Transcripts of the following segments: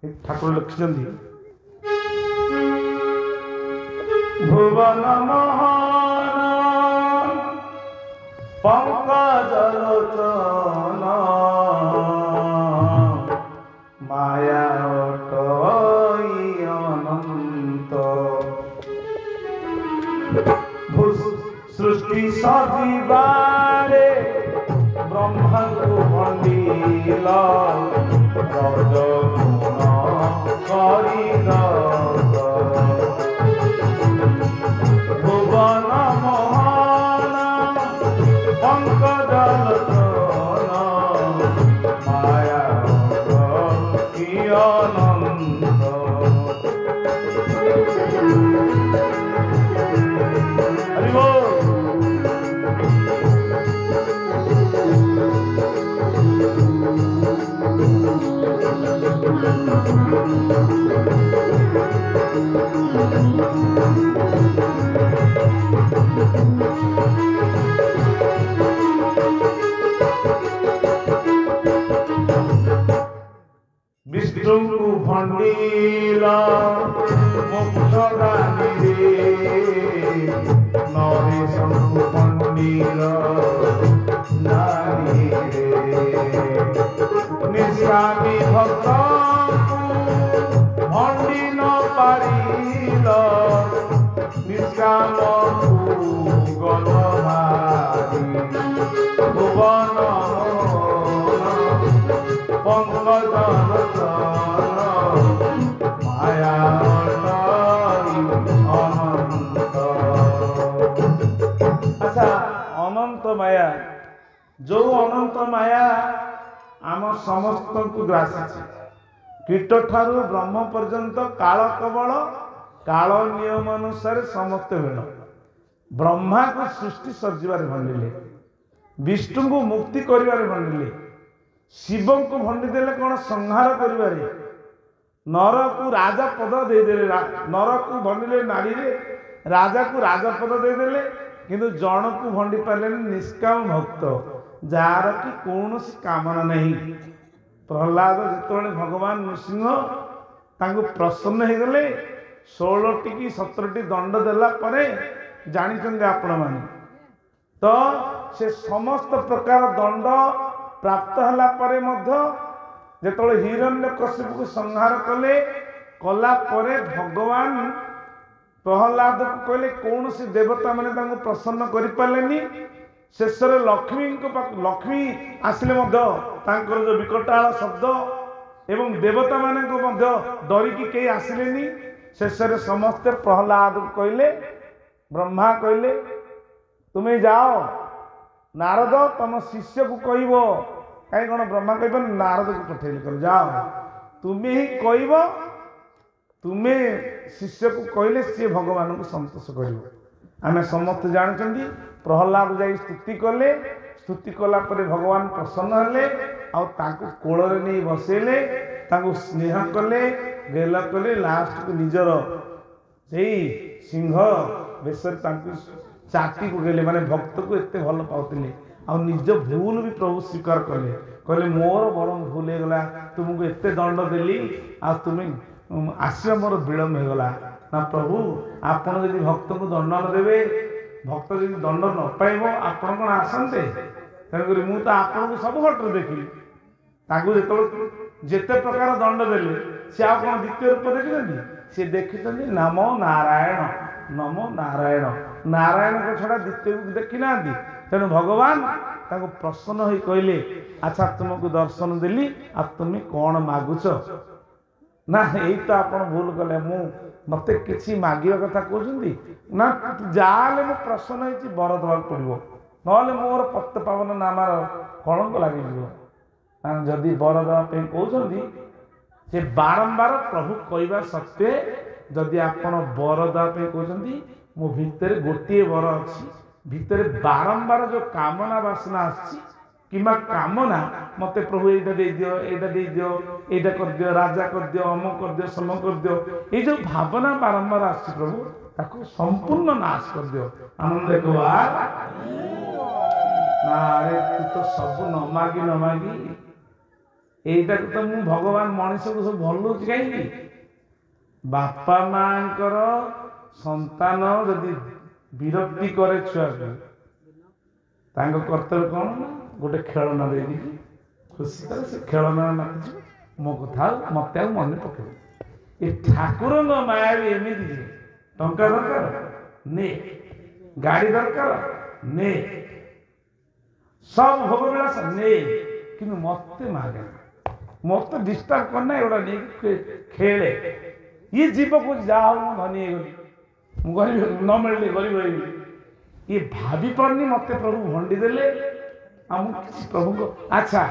ठाकुर लिखिଛନ୍ତି भुवन मोहन पंकज लोचन माया अनंत सृष्टि सजीवारे ब्रह्मा को मंडिल रज गुण भुवन मोहन पंकज लोचन माया अनंत हरि बोल। विष्णु को भंडील मुक्तदानी नरेश को भंडील नारी निष्कामी भक्त भंडी न पारिल निष्काम गणहारी भुवन पंकज माया अनंत। अच्छा अनंत माया जो अनंत माया आम समस्त को ग्रासी कीट ठारू ब्रह्म पर्यंत काल कबल काल नियम अनुसार समस्त भेड़ ब्रह्मा को सृष्टि सर्जिबार भंडिले विष्णु को मुक्ति करिबार भंडिले शिव को भंडी देले कौन संहार करिबारे नर को राजा पद दे देले नर को भंडिले नारी रे राजा को राजा पद दे देले किंतु जन को भंडी पाले निष्काम भक्त जार की कौन सी कामना नहीं। प्रहलाद जिते भगवान नृसिंह तांको प्रसन्न हो गले 16 की 17 दंड देला परे जानिचंदे आपण माने तो से समस्त प्रकार दंड प्राप्त हला परे मध्य जेतोले हिरण्यकशिपु को संहार कले कला परे भगवान प्रहलाद को कहले कौन सी देवता माने तांको प्रसन्न करि पालेनी शेष लक्ष्मी लक्ष्मी आसिले मध्य तांकर जो विकटाल शब्द एवं देवता माने को मध्य डरिकी कई आसिलेनी शेष समस्ते प्रहलाद को कहले ब्रह्मा कहले तुम्हें जाओ नारद तुम शिष्य को कहब कहीं कौन ब्रह्मा कह नारद को पठेल कर जाओ तुम्हें ही कहब तुम्हें शिष्य को कहले सी भगवान को संतोष कर आम समस्त जानते प्रहलाद जा स्तुति कले स्तुति कला परे भगवान प्रसन्न हेले कोल नहीं बसेले स्नेह कले गेल कले लास्ट को निजर से सिंह बेस चाटी पकड़े माने भक्त को एत भल पाते निज भूल भी प्रभु स्वीकार कले कहले मोर बड़ भूल होगला तुमको एत दंड देली तुम्हें आसवा मोर विलम्ब होगला ना प्रभु आपण यदि भक्त को दंड न देवे भक्त यदि दंड न पाइब आपण कौन आसते तेणुक मुझे आपन को सब घटना देखिली जो जिते प्रकार दंड देले सी आ कौन द्वितीय रूप देखी सी देखी नाम नारायण नमो नारायण नारायण को छड़ा द्वितीय रूप देखी ना तेणु भगवान ताको प्रसन्न होई कहले अच्छा तुमको दर्शन देली आ तुम्हें कौन मागुच ना यही तो आप भूल कले मु मत कि मागे कथा कहते ना जाले मु प्रसन्न हो बर दवा पड़ो ना मोर पत पावन नामार कलंक लगे जदि बर दवा कहते से बारंबार प्रभु कहवा सत्वे जदि आपण बर दवा कहते मो भितर गोटे बर अच्छी भितर बारंबार जो कामना वासना आसी किमा कामना मते प्रभु एटा दे दियो एटा दे दियो एटा कर दियो राजा कर दियो अमक कर दियो सम कर दियो ये जो भावना बारंबार आसी प्रभु ताको संपूर्ण नाश कर दियो आनंद कुमार ना रे तू तो सब न मागी এইଟା ତ ମୁଁ ଭଗବାନ ମଣିଷକୁ ସବୁ ଭଲଉଛି କାହିଁକି? ବାପା ମାଙ୍କର ସନ୍ତାନ ଯଦି ବିରକ୍ତି କରେ ଛୁଆକୁ, ତାଙ୍କ କର୍ତ୍ତବ୍ୟ କ'ଣ ନା ଗୋଟେ ଖେଳନା ଦେଇକି ଖୁସି କରେ, ସେ ଖେଳନା ନାଚୁଛି ମୋ କଥା ଆଉ ମତେ ଆଉ ମନେ ପକେଇବ। ଏ ଠାକୁରଙ୍କ ମାୟା ବି ଏମିତି ଯେ ଟଙ୍କା ଦରକାର ନେ, ଗାଡ଼ି ଦରକାର ନେ, ସବୁ ଭୋଗ ବିଳାସ ନେ, କିନ୍ତୁ ମତେ ମାଗେ ନା, ମତେ ଡିଷ୍ଟର୍ବ କରନା, ଏଗୁଡ଼ା ନେଇକି ଖେଳେ। ଇଏ ଯିବ କହୁଛି ଯାହା ହଉ ମୁଁ ଧନୀ ହେଇଗଲି, ମୁଁ ଗରିବ ନ ମିଳିଲି ଗରିବ ହେଇଗଲି। ଇଏ ଭାବି ପାରୁନି ମତେ ପ୍ରଭୁ ଭଣ୍ଡି ଦେଲେ, ଆଉ ମୁଁ କିଛି ପ୍ରଭୁଙ୍କ ଆଚ୍ଛା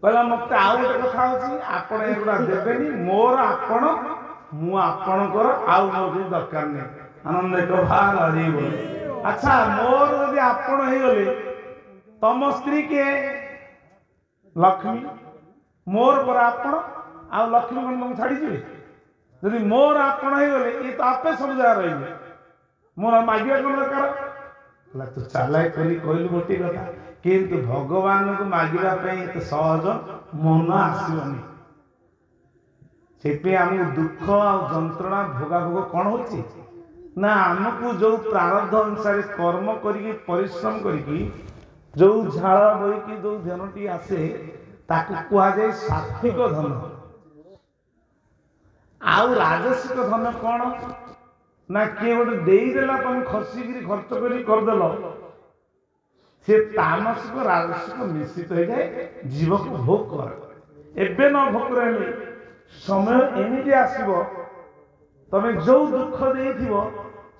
କହିଲା ମତେ ଆଉ ଗୋଟେ କଥା ହଉଛି, ଆପଣ ଏଗୁଡ଼ା ଦେବେନି, ମୋର ଆପଣ, ମୁଁ ଆପଣଙ୍କର, ଆଉ ମୋର କିଛି ଦରକାର ନାହିଁ। ଆନନ୍ଦ ହରିବ। ଆଚ୍ଛା ମୋର ଯଦି ଆପଣ ହେଇଗଲେ, ତମ ସ୍ତ୍ରୀ କିଏ? ଲକ୍ଷ୍ମୀ। ମୋର ପରା ଆପଣ, ଆଉ ଲକ୍ଷ୍ମୀ କଣ ତମକୁ ଛାଡ଼ିଯିବେ? ଯଦି ମୋର ଆପଣ ହେଇଗଲେ ଇଏ ତ ଆପେ ସବୁ ଜାଗା ରହିବେ, ମୋର ମାଗିବା କଣ ଦରକାର? ହେଲା ତୁ ଚାଲାକ କରି କହିଲୁ ଗୋଟିଏ କଥା, କିନ୍ତୁ ଭଗବାନଙ୍କୁ ମାଗିବା ପାଇଁ ଏତେ ସହଜ ମନ ଆସିବନି। ସେଥିପାଇଁ ଆମକୁ ଦୁଃଖ ଆଉ ଯନ୍ତ୍ରଣା ଭୋଗାଭୋଗ କ'ଣ ହଉଛି ନା, ଆମକୁ ଯୋଉ ପ୍ରାରବ୍ଧ ଅନୁସାରେ କର୍ମ କରିକି ପରିଶ୍ରମ କରିକି ଯୋଉ ଝାଳ ବୋହିକି ଯୋଉ ଧନଟି ଆସେ ତାକୁ କୁହାଯାଏ ସାତ୍ତ୍ୱିକ ଧନ। ଆଉ ରାଜସିକ ଧନ କ'ଣ ନା, କିଏ ଗୋଟେ ଦେଇଦେଲା ତମେ ଖସିକିରି ଖର୍ଚ୍ଚ କରି କରିଦେଲ, ସେ ତାମସିକ ରାଜସିକ ମିଶ୍ରିତ ହେଇଯାଏ, ଜୀବକୁ ଭୋଗ କର। ଏବେ ନ ଭୋଗ ରହିଲେ ସମୟ ଏମିତି ଆସିବ, ତମେ ଯୋଉ ଦୁଃଖ ଦେଇଥିବ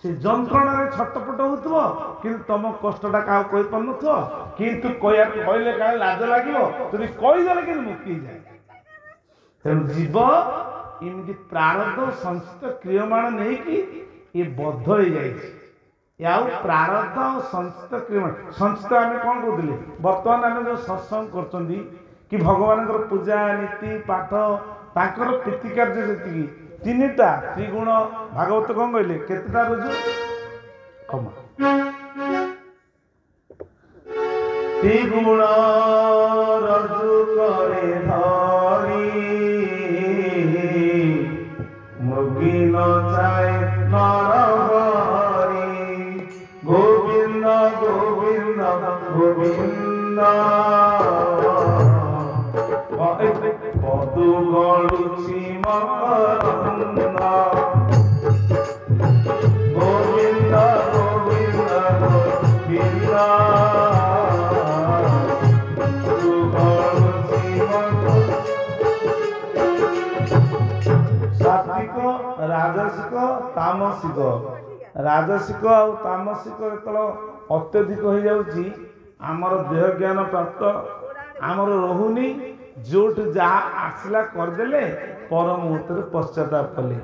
ସେ ଯନ୍ତ୍ରଣାରେ ଛଟପଟ ହଉଥିବ, କିନ୍ତୁ ତମ କଷ୍ଟଟା କାହାକୁ କହିପାରୁନଥିବ, କିନ୍ତୁ କହିଲେ କାଳେ ଲାଜ ଲାଗିବ, ଯଦି କହିଦେଲେ କିନ୍ତୁ ମୁକ୍ତି ହେଇଯାଏ। ତେଣୁ ଜୀବ ଏମିତି ପ୍ରାରବ୍ଧ ସଂଚିତ କ୍ରିୟମାଣ ନେଇକି ଇଏ ବଦ୍ଧ ହେଇଯାଇଛି। ଆଉ ପ୍ରାରବ୍ଧ ଆଉ ସଂଚିତ କ୍ରିୟମାଣ, ସଂଚିତ ଆମେ କ'ଣ କହୁଥିଲେ, ବର୍ତ୍ତମାନ ଆମେ ଯୋଉ ସତ୍ସଙ୍ଗ କରୁଛନ୍ତି କି ଭଗବାନଙ୍କର ପୂଜା ନୀତି ପାଠ, ତାଙ୍କର ପ୍ରୀତି କାର୍ଯ୍ୟ ଯେତିକି ତିନିଟା ତ୍ରିଗୁଣ, ଭାଗବତ କ'ଣ କହିଲେ, କେତେଟା ରୁଜୁ? ତ୍ରିଗୁଣ ରଜୁ করে ধরি, মৃগী ন চায় নরহরি, গোবিন্দ গোবিন্দ গোবিন্দ, পদু গড়ুছি মকরন্দ, গোবিন্দ গোবিন্দ গোবিন্দ, ସାତ୍ଵିକ ରାଜସିକ ତାମସିକ। ରାଜସିକ ଆଉ ତାମସିକ ଯେତେବେଳେ ଅତ୍ୟଧିକ ହେଇଯାଉଛି, ଆମର ଦେହ ଜ୍ଞାନ ପ୍ରାପ୍ତ ଆମର ରହୁନି, ଯୋଉଠି ଯାହା ଆସିଲା କରିଦେଲେ, ପର ମୁହୂର୍ତ୍ତରେ ପଶ୍ଚାତାପ କଲେ।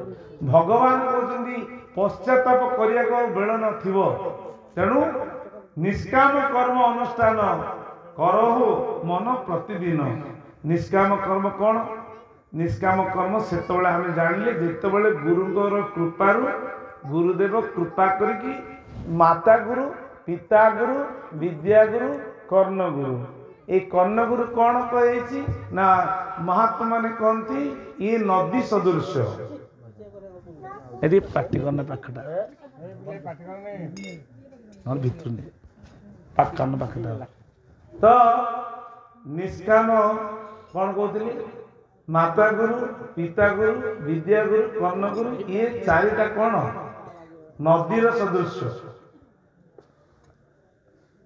ଭଗବାନ କହୁଛନ୍ତି ପଶ୍ଚାତାପ କରିବାକୁ ଆଉ ବେଳ ନଥିବ, ତେଣୁ ନିଷ୍କାମ କର୍ମ ଅନୁଷ୍ଠାନ କରହୁ ମନ ପ୍ରତିଦିନ। ନିଷ୍କାମ କର୍ମ କ'ଣ? ନିଷ୍କାମ କର୍ମ ସେତେବେଳେ ଆମେ ଜାଣିଲେ ଯେତେବେଳେ ଗୁରୁଙ୍କର କୃପାରୁ, ଗୁରୁଦେବ କୃପା କରିକି, ମାତା ଗୁରୁ, ପିତା ଗୁରୁ, ବିଦ୍ୟା ଗୁରୁ, କର୍ଣ୍ଣଗୁରୁ, এই কর্ণগুরু କ'ଣ କହିଛି ନା, ମହାତ୍ମା ମାନେ କହନ୍ତି ଇଏ ନଦୀ ସଦୃଶ। ଏଠି ପାଟି କର୍ଣ୍ଣ ପାଖଟା ଭିତରୁ କାନ ପାଖଟା। ତ ନିଷ୍କାମ କ'ଣ କହୁଥିଲି, ମାତା ଗୁରୁ, ପିତା ଗୁରୁ, ବିଦ୍ୟା ଗୁରୁ, କର୍ଣ୍ଣଗୁରୁ, ଇଏ ଚାରିଟା କ'ଣ ନଦୀର ସଦୃଶ୍ୟ।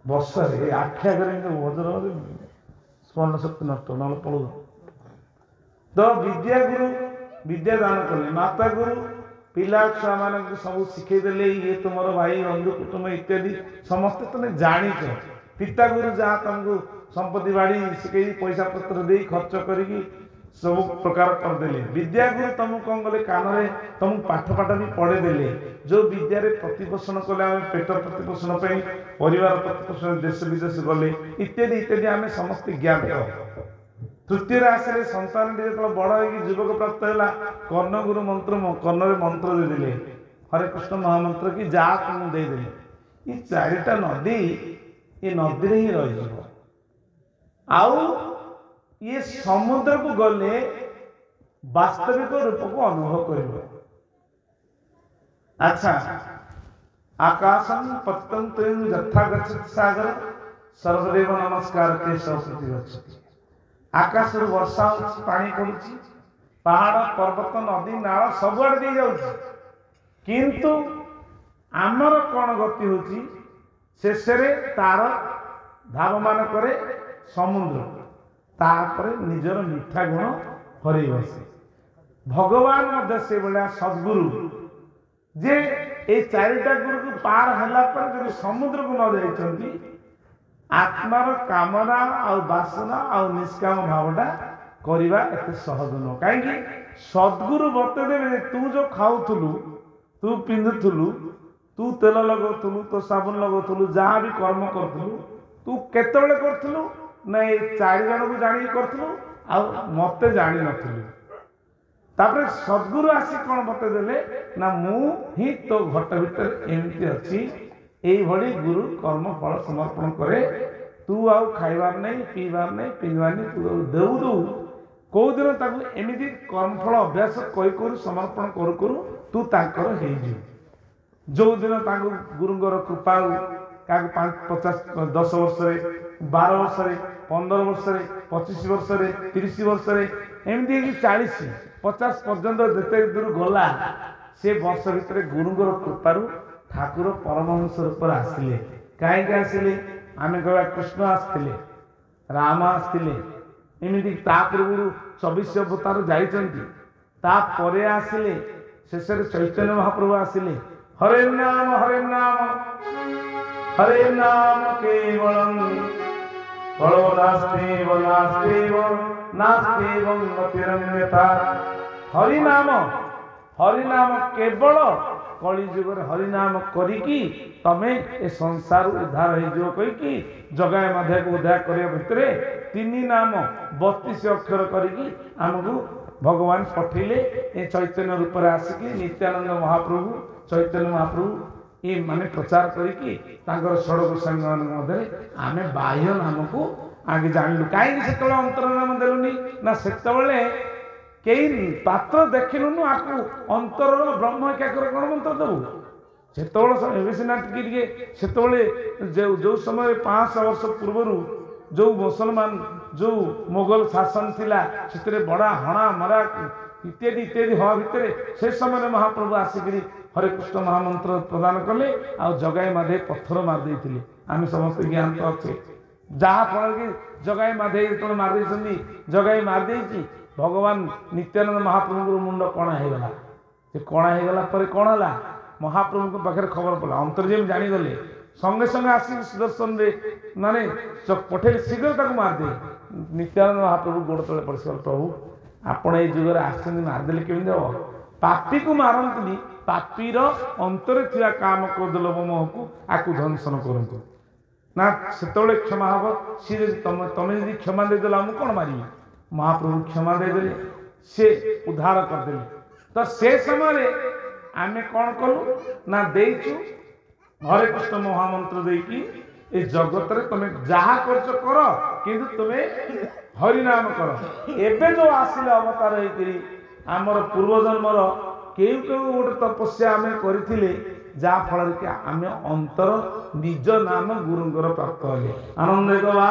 ବର୍ଷାରେ ଆଖି ଆଗରେ ବଜ୍ର ସ୍ମରଣ ଶକ୍ତି ନଷ୍ଟ ନହେଲେ ପଳଉ। ତ ବିଦ୍ୟା ଗୁରୁ ବିଦ୍ୟା ଦାନ କଲେ, ମାତା ଗୁରୁ ପିଲା ଛୁଆ ମାନଙ୍କୁ ସବୁ ଶିଖେଇ ଦେଲେ, ଇଏ ତୁମର ଭାଇ ବନ୍ଧୁ କୁଟୁମ୍ବ ଇତ୍ୟାଦି ସମସ୍ତେ ତମେ ଜାଣିଛ। ପିତା ଗୁରୁ ଯାହା ତମକୁ ସମ୍ପତ୍ତି ବାଡ଼ି ଶିଖେଇ ପଇସା ପତ୍ର ଦେଇ ଖର୍ଚ୍ଚ କରିକି ସବୁ ପ୍ରକାର କରିଦେଲେ। ବିଦ୍ୟା ଗୁରୁ ତମକୁ କ'ଣ କଲେ, କାନରେ ତମକୁ ପାଠ ବି ପଢ଼େଇ ଦେଲେ। ଯୋଉ ବିଦ୍ୟାରେ ପ୍ରତିପୋଷଣ କଲେ, ଆମେ ପେଟ ପ୍ରତିପୋଷଣ ପାଇଁ, ପରିବାର ପ୍ରତିପୋଷଣ, ଦେଶ ବିଦେଶ ଗଲେ ଇତ୍ୟାଦି ଇତ୍ୟାଦି, ଆମେ ସମସ୍ତେ ଜ୍ଞାତ। ତୃତୀୟରେ ଆସିଲେ ସନ୍ତାନଟି ଯେତେବେଳେ ବଡ଼ ହେଇକି ଯୁବକ ପ୍ରାପ୍ତ ହେଲା, କର୍ଣ୍ଣଗୁରୁ ମନ୍ତ୍ର କର୍ଣ୍ଣରେ ମନ୍ତ୍ର ଦେଇଦେଲେ, ହରେ କୃଷ୍ଣ ମହାମନ୍ତ୍ର କି ଯାହା ତୁମକୁ ଦେଇଦେଲେ। ଏ ଚାରିଟା ନଦୀ ଏ ନଦୀରେ ହିଁ ରହିଯିବ। ଆଉ ये समुद्र को गले वास्तविक रूप को अनुभव कर। अच्छा, आकाशम पत्तम तुम यथा गच्छति सागर सर्वदेव नमस्कार ते संस्कृति गच्छति। आकाश वर्षा पानी पड़ुछि, पहाड़ पर्वत नदी नाल सबुआड़े दी जाउछि, किंतु आमर कौन गति होछि शेष तार धावमान करे समुद्र तापर निजर मिठा गुण हरई बसे। भगवान मध्य से भाया सद्गुरु जे ए चारिटा गुरु को पार हला पर जब समुद्र को न जाइछंती आत्मार कामना आ वासना आ निष्काम भावटा करवा एते सहज न। कहीं सद्गुरु बते देवे तू जो खाऊथुलु, तू पिंधुथुलु, तू तेल लगौथुलु, तो साबुन लगौथुलु, जहाँ भी कर्म करथुलु तू केतेबेले करथुलु ना ए चारि जन को जानि करथुलु आ मते जानि नथुलु। तापर सद्गुरु आसी कौन बते देले ना मु ही तो घट भीतर एमती अच्छी एई भली गुरु कर्म फल समर्पण करे। तू आउ खाइबार नहीं, पीबार नहीं, पिंधबार नहीं, तू देउ दू कौ दिन ताकू एमिति कर्मफल अभ्यास करू समर्पण करू करू तू ताकर हे जी। जो दिन ताकू गुरुंगर कृपा क्या 50 10 वर्ष 12 वर्ष 15 वर्ष 25 वर्ष 30 वर्ष एमती 40 50 पर्यंत जिते दूर गला से वर्ष भितर गुरुंगर कृपारू ठाकुर परमहंस रूप आसिले। कहीं आसिले आम कह कृष्ण आसते, राम आसते, एमती पूर्व 24 अवतार जापर आसिले शेष चैतन्य महाप्रभु आसिले। हरे नाम हरे नाम हरे नाम केवलम फलो नास्तेव नास्तेव नास्तेव नतिरन्यथा। हरिनाम हरिनाम केवल कली जुगर हरिनाम करिकी तमे ए संसार उद्धार हो कहीकि जगाए माधे को उद्धार करने भितर 3 नाम 32 अक्षर करिकी आमको भगवान पठेले। ए चैतन्य रूप में आसिकी नित्यानंद महाप्रभु चैतन्य महाप्रभु ये माने प्रचार करिकी षडक संग मध्य आम बाह्य नाम को आगे जानलु। कहीं से अंतर नाम देलुनी ना से कई पात्र देखिलुनु आपको अंतर ब्रह्म एकाकर कौन मंत्र देवु से सीना टे जो समय 500 वर्ष पूर्व जो मुसलमान जो मोगल शासन थिला से बड़ा हणा मरा इत्यादि इत्यादि हवा भितर से समय महाप्रभु आसिक हरे कृष्ण महामंत्र प्रदान कले आ जगाई माधे पत्थर मारदे। आम समस्त ज्ञान तो अच्छे जहाँफल कि जगाई माधे जो मारदे जगाई मारदे भगवान नित्यानंद महाप्रभु मुंड कणा होगला। से कणा होगला पर कौन है महाप्रभु पाखे खबर पड़ा अंतर्जेम जानीगले संगे संगे आसिक सुदर्शन रे माने पठेल शीघ्र ताको मारदे। नित्यानंद महाप्रभु गोड़ तले पड़े प्रभु आपण ये जुगर आसने मारदेले केमी देव पापी को मारती पापीर अंतर थिया काम क्रोध लोभ मोह को आकु ध्वंसन करतु ना से क्षमा हम सी तमें यदि क्षमा देदेल आम कौन मारि महाप्रभु क्षमा देदेले से उद्धार करदे। तो से समय आम कौन कलु ना देचु हरे कृष्ण महामंत्र देकी ए जगत रे तुम जहा कर किंतु तुम्हें हरिनाम कर। एबे जो आसिले अवतार होकरी आमर पूर्वजन्मर केउ केउ गोटे तपस्या आम करथिले जा फल कि आम अंतर निज नाम गुरुंगर प्राप्त हेले आनंद गवा।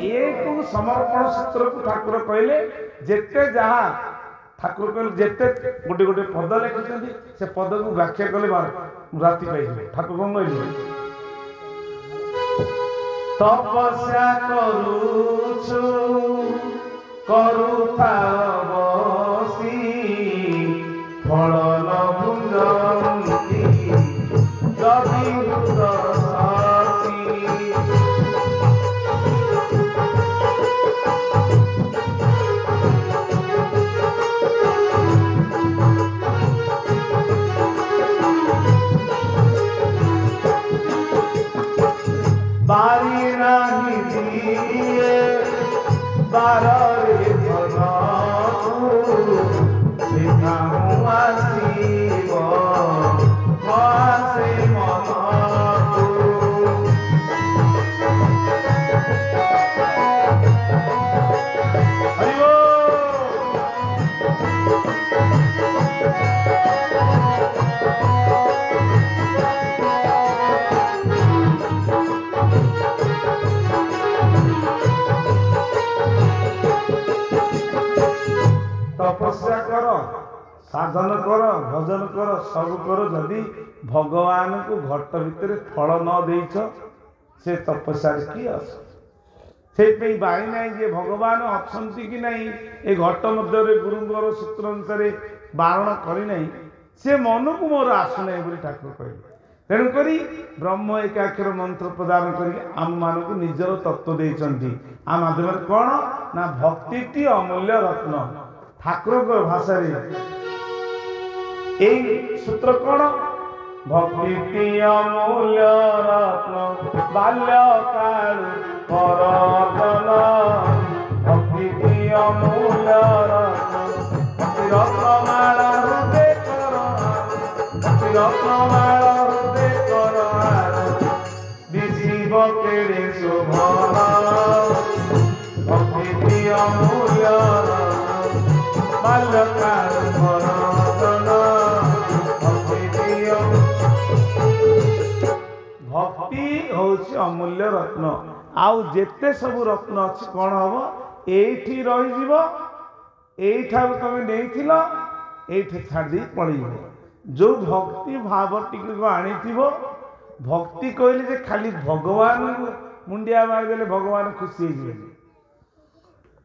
एक समर्पण सूत्र को ठाकुर कहले जेते जहा ठाकुर कहले जेते गोटे गोटे पद लिखिछन्ति से पद को व्याख्या कले राति पाइबे। ठाकुर कौन कहले तपस्या करूछु करूथा बसी फल न भुंजन्ति जदि उदसासी। बारी नाही दिए बारे भगवान सीधा हुआसी तपस्या कर साधन कर भजन कर सब कर जदि भगवान को घट भितर फल न देइछ से तपस्या की आस से बाई ना जे भगवान अच्छी कि नहीं ए घट मध्य गुरुंर सूत्र अनुसार बारण करना से मन को मोर आसुना बोली ठाकुर कहले तेणुक ब्रह्म एकाक्षर मंत्र प्रदान कर आम मान को निजर तत्व देती आ माध्यम कौन ना भक्ति अमूल्य रत्न ठाकुर भाषा यही सूत्र कौन भक्ति अमूल्य रत्न बाल्य काल करदन भक्ति अमूल्य रत्न रत्नमाला हृदय कर रत्नमाला हृदय कर दिशिव केड़े शोभन भक्ति अमूल्य रत्न बाल्य काल करदन भक्ति हूँ अमूल्य रत्न आउ जेते सब रत्न अच्छी कौन हम ये रही तुम नहीं छाड़ी पड़े जो भक्ति भाव टी आनी भक्ति कहले खाली भगवान मुंडिया मारिदेले भगवान खुशी हो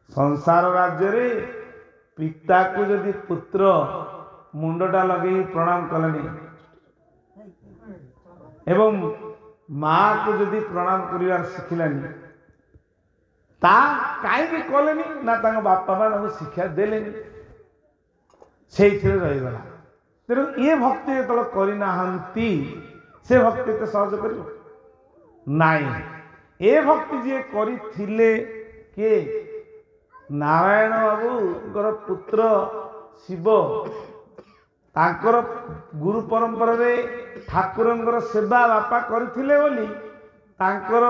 संसार राज्य रे पिता को जदि पुत्र मुंडटा लगे प्रणाम कले एवं माँ को जदि प्रणाम कर शिखिलानी कहीं कले ना बापा माँ शिक्षा देले से रहीगला तेणु ये भक्ति जो करना से भक्ति तो सहज कर नाई ए भक्ति जी करथिले के नारायण बाबू पुत्र शिव तांकर गुरु परंपरा रे ठाकुरंकर सेवा बापा करथिले बोली तांकर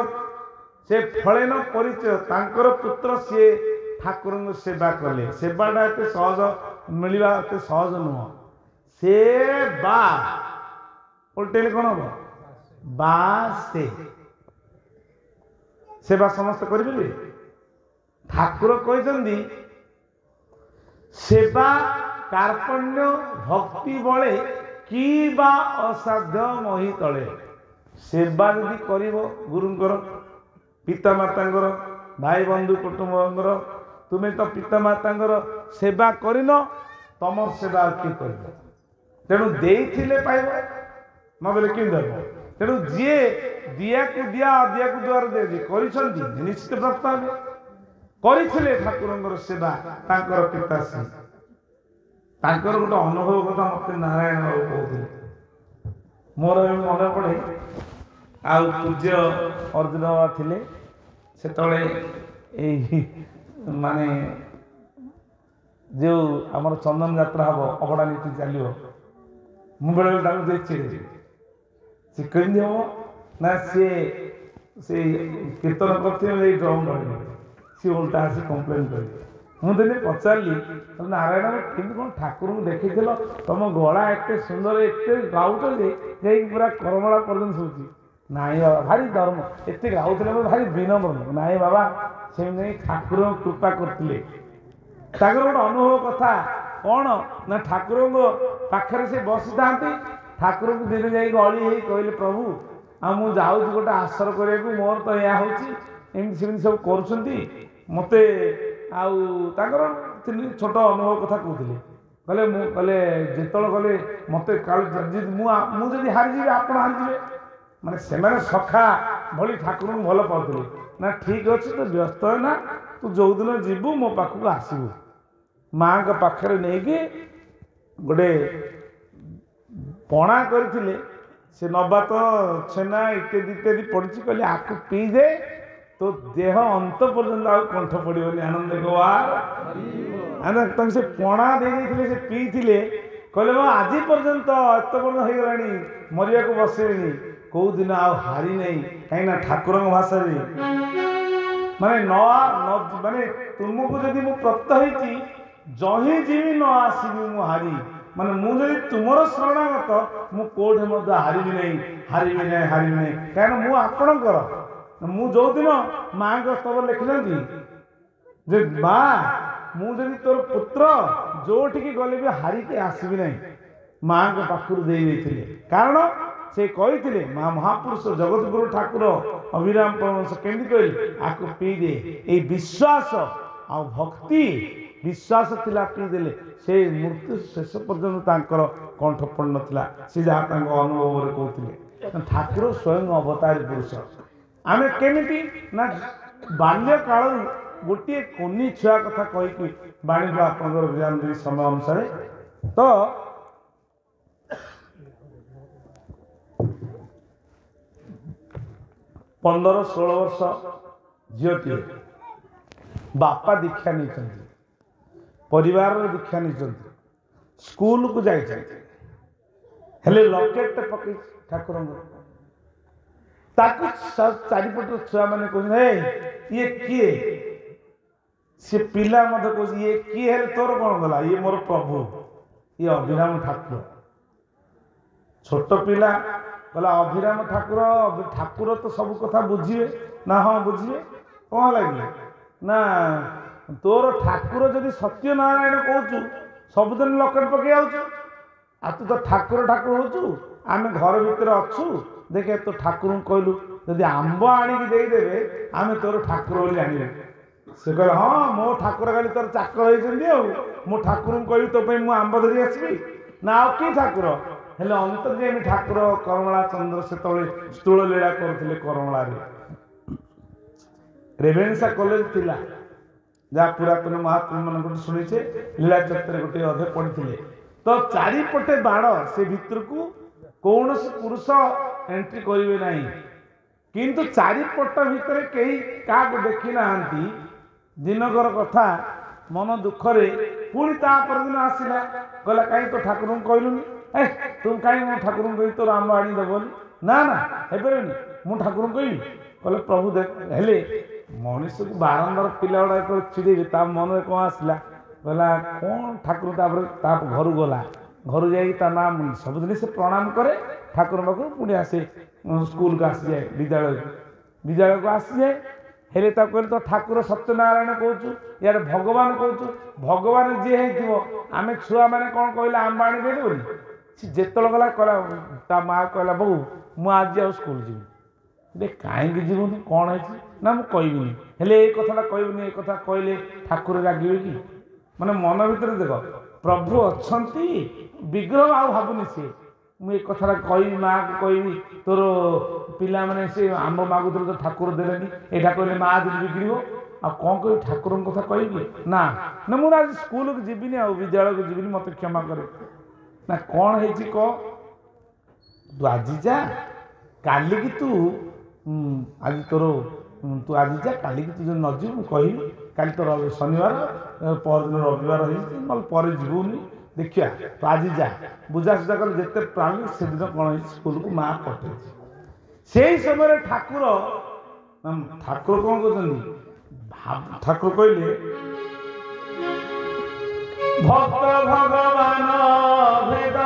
से फलेन परिचय तांकर पुत्र सी ठाकुर सेवा कले सेवाटा एत सहज मिलवा एत सहज नुह सेवा उल्टे कौन हम बा से सेवा समस्त करेंगे ठाकुर कहते सेवा कार्पण्य भक्ति बले कि बा असाध्य मही तले सेवा जदि कर गुरुंकर पितामाता भाई बंधु कुटुंब तुम्हें तो पितामाता सेवा करन तुम सेवा किए कर तेणु देथिले पाइब न बोले कि तेणु जी दिया को दिया दिया को द्वार दे कर निश्चित प्राप्त करते ठाकुर सेवा तांकर पिताश्री तांकर गोटे अनुभव कथा मत नारायण बाबू कहते मोर मन पड़े आ पूज्य अर्जुन बाबा थिले से माने जो आमर चंदन यात्रा हम अबड़ा नीति चलो मु बेले चिड़े सी कमी हम ना सी से कीर्तन करते ड्रम रही सी उल्टा आसी कम्प्लेन कर मुझे पचारि नारायण केमती कौन ठाकुर को देखी तुम गला एत सुंदर एत गाउच जे पूरा करमला पर्यटन शुची नाई बाबा भारी धर्म एत गाउले भारी विनम्र नाई बाबा से ठाकुर कृपा करते गोटे अनुभव कथा कौन ना ठाकुर पाखे से बसी था ठाकुर को दिन जा अली कहले प्रभु आ मुझे जाऊँ गोटे आसर करने मोर तो यह होमती सब कर मत छोट अनुभव कथा कहते कहले जिते गले मत मुझे हारीजी आप हारीजे माने से सखा भली ठाकुर को भल पाते ना ठीक अच्छे तो व्यस्त है ना तू जो दिन जीवु मो पाखक आसबू माँ का पाखे नहीं गोटे पणा करथिले से नबा तो छेना इत्यादि इत्यादि पड़ी कहले आपको पी दे तो देह अंत पर्यंत आ कंठ पड़ोनी आनंद गवार से पणा दे से पी कहले आज पर्यंत एत पर्यटन हो गला मरिया को बसैनी कौ दिन हारी नहीं कहीं ठाकुर भाषा माने माने तुमको जदि मु प्रप्त होती जही जीवी न आसबी मु हारी माने मुझे तुमर शरणागत मु कोठे मध्य हारिबी नहीं कहीं मु आपणकर मु जो दिन माँ स्तव लिखिली जे माँ मुझे तोर पुत्र जोटिकी गले भी हारिके आसबि ना माँ को पाखु दे कारण से कही माँ महापुरुष जगतगुरु ठाकुर अभिराम परमहंस केमती कहले आपको पी दे ये विश्वास आ भक्ति विश्वास थिला पी देले से मृत्यु शेष पर्यंत कंठ पड़ नाला सी जहाँ अनुभव कहते ठाकुर स्वयं अवतारी पुरुष आमे केमिति ना बाल्य काल गोटे कुनी छुआ कथा कहीकि बाणी को आप ज्ञान समय अनुसार तो 15-16 वर्ष झीटी बापा दीक्षा नहीं परिवार दीक्षा नहीं स्कूल को जाइए लकेट पकई ठाकुर चारिपट छुआ मैंने कहे ये किए सी पिला मत कह ये किए है तोर कौन गला ये मोर प्रभु ये अभिराम ठाकुर छोट पिला बोला अभिराम ठाकुर ठाकुर तो सब कथा बुझे ना हाँ बुझे कौन लगे ना तोर ठाकुर जदि सत्यनारायण कहूँ सबुदिन लकेट पकई आ तू तो ठाकुर ठाकुर होचु आम घर भितर अच्छु देखे तो ठाकुर कहलु जदि आंब आणिकी देदेवे आम तोर ठाकुर बोली जाने से कह हाँ मो ठाकुर खाली तोर चाकर होती मो ठाकुर कहली तो मुझे आंब धरी आसबि ना आ कि ठाकुर हेले अंतर्यामी ठाकुर करमला चंद्र से स्थूल लीला करते करमला रेभेन्सा कॉलेज थिला जहाँ पुरातन महात्मा मान शुणीचे लीला चक्र गोटे अधे पढ़ी तो चारिपटे बाण से भितर को कौन पुरुष एंट्री करेंगे ना किंतु चारिपट भितर कई क्या देखी ना दिनकर कथा मन दुखरे पुणी दिन आसला कहला कहीं तो ठाकुर कहलुनि तुम कहीं मो ठाकुर कही तोर आंब आनी देवनी ना ना हेबे मु ठाकुर कहली कहले प्रभु देख हेले मनीष को बारंबार पिला गुड़ा चिड़े मन में कौन आसला कहला कौन ठाकुर घर गला घर जा नाम सबुदिन से प्रणाम करे ठाकुर पाखु पुणी आसे स्कूल को आसी जाए विद्यालय को आसी जाए हेले कहले तो ठाकुर सत्यनारायण कहूँ यार भगवान कहूँ भगवान जी हो आम छुआ मैंने कौन कहला आंब आनी देदेवनी सी जिते गला कहला माँ कहला बहु मु आज आ स्कूल जी कहीं जीवनी कौन है ना मुझे कहबिनी हेले ये कथा कहबिनी ये कथा कहले ठाकुर रागिबे कि माने मन भीतर देख प्रभु अच्छी विग्रह आ भावुनि सी मुझे कथा कह माँ को कहबी तोर पिला माने से आंब मागुल तो ठाकुर देलेनी यहाँ कहले माँ आज बिगड़ आ कौन कह ठाकुर कथा कहबी ना ना मुझे आज स्कूल को जीविनी आ विद्यालय को जीविनी मत क्षमा करे ना कौन है कह तू आज जा काली की तू आज तोर तू आज जा काली की तू जो न जीव कह काली तो शनिवार परदिन रविवार हो पर जीवनी देखिया तो आज जा बुझासुझा कल जिते प्राणी से दिन कौन स्कूल को माँ पठे से समय ठाकुर ठाकुर कौन कहते ठाकुर कहले भक्त भगवान भेद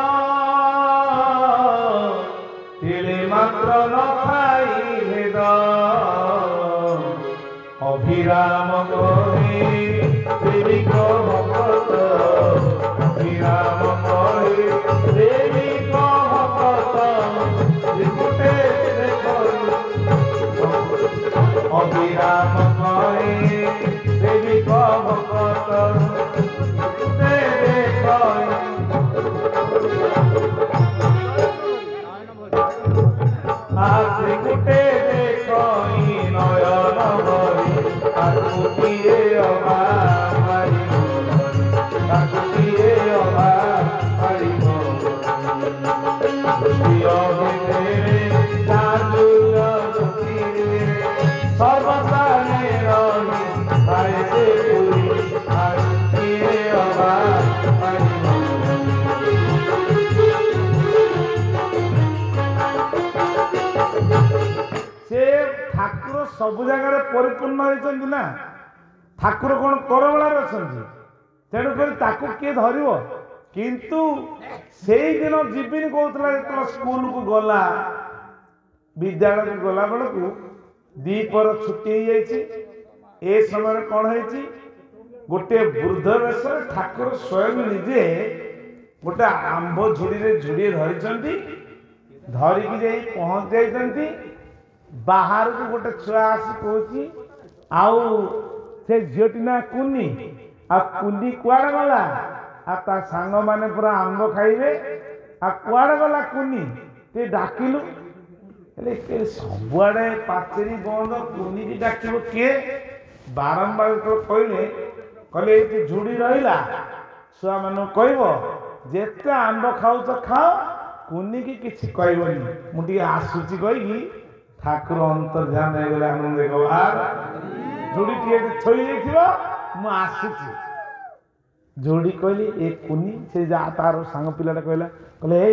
तिले मात्र नथाई भेद अभिराम कहे देवी को भक्त अभिराम कहे देवी को भक्त अभिराम कहे देवी को भक्त गुटे देख नयन भरी ताकू किए अभा ताकू किए अभा सर्वसाने ठाकुर सब जगह परिपूर्ण होती ना ठाकुर कौन करमला अच्छा तेणुक किए धर किंतु से दिन जीविनी कहला जो स्कूल को गला विद्यालय को गला बेलू दीपर छुट्टी हो समय कौन है गोटे वृद्ध वेश ठाकुर स्वयं निजे गोटे आंब झुड़ी झुड़ी धरी धरिकी जाई पहुंच जाइछंती बाहर को गोटे छुआ आसी कहूची आउ से झीटी ना कुनी आ कुनी कुआड़े गला आ ता सांग माने पूरा आंब खाइबे आ कुआड़े गला कुनी ते डाकिलु हेले सबुआड़े पाचेरी बंद कुनी की डाकिबो के बारंबार तो कहले कहले ये झुड़ी रहिला छुआ मानु कहबो जेते आंब खाउछ खाओ कुनी की किछि कहबोनी मुटी आसुची कहिकी ठाकुर अंतर ध्यान हो गला आनंद गवार जोड़ी टिए थई देथिबो मु आसुची जोड़ी कहली ए कुनी से जा तार सांग पिलाटा कहला कहले ए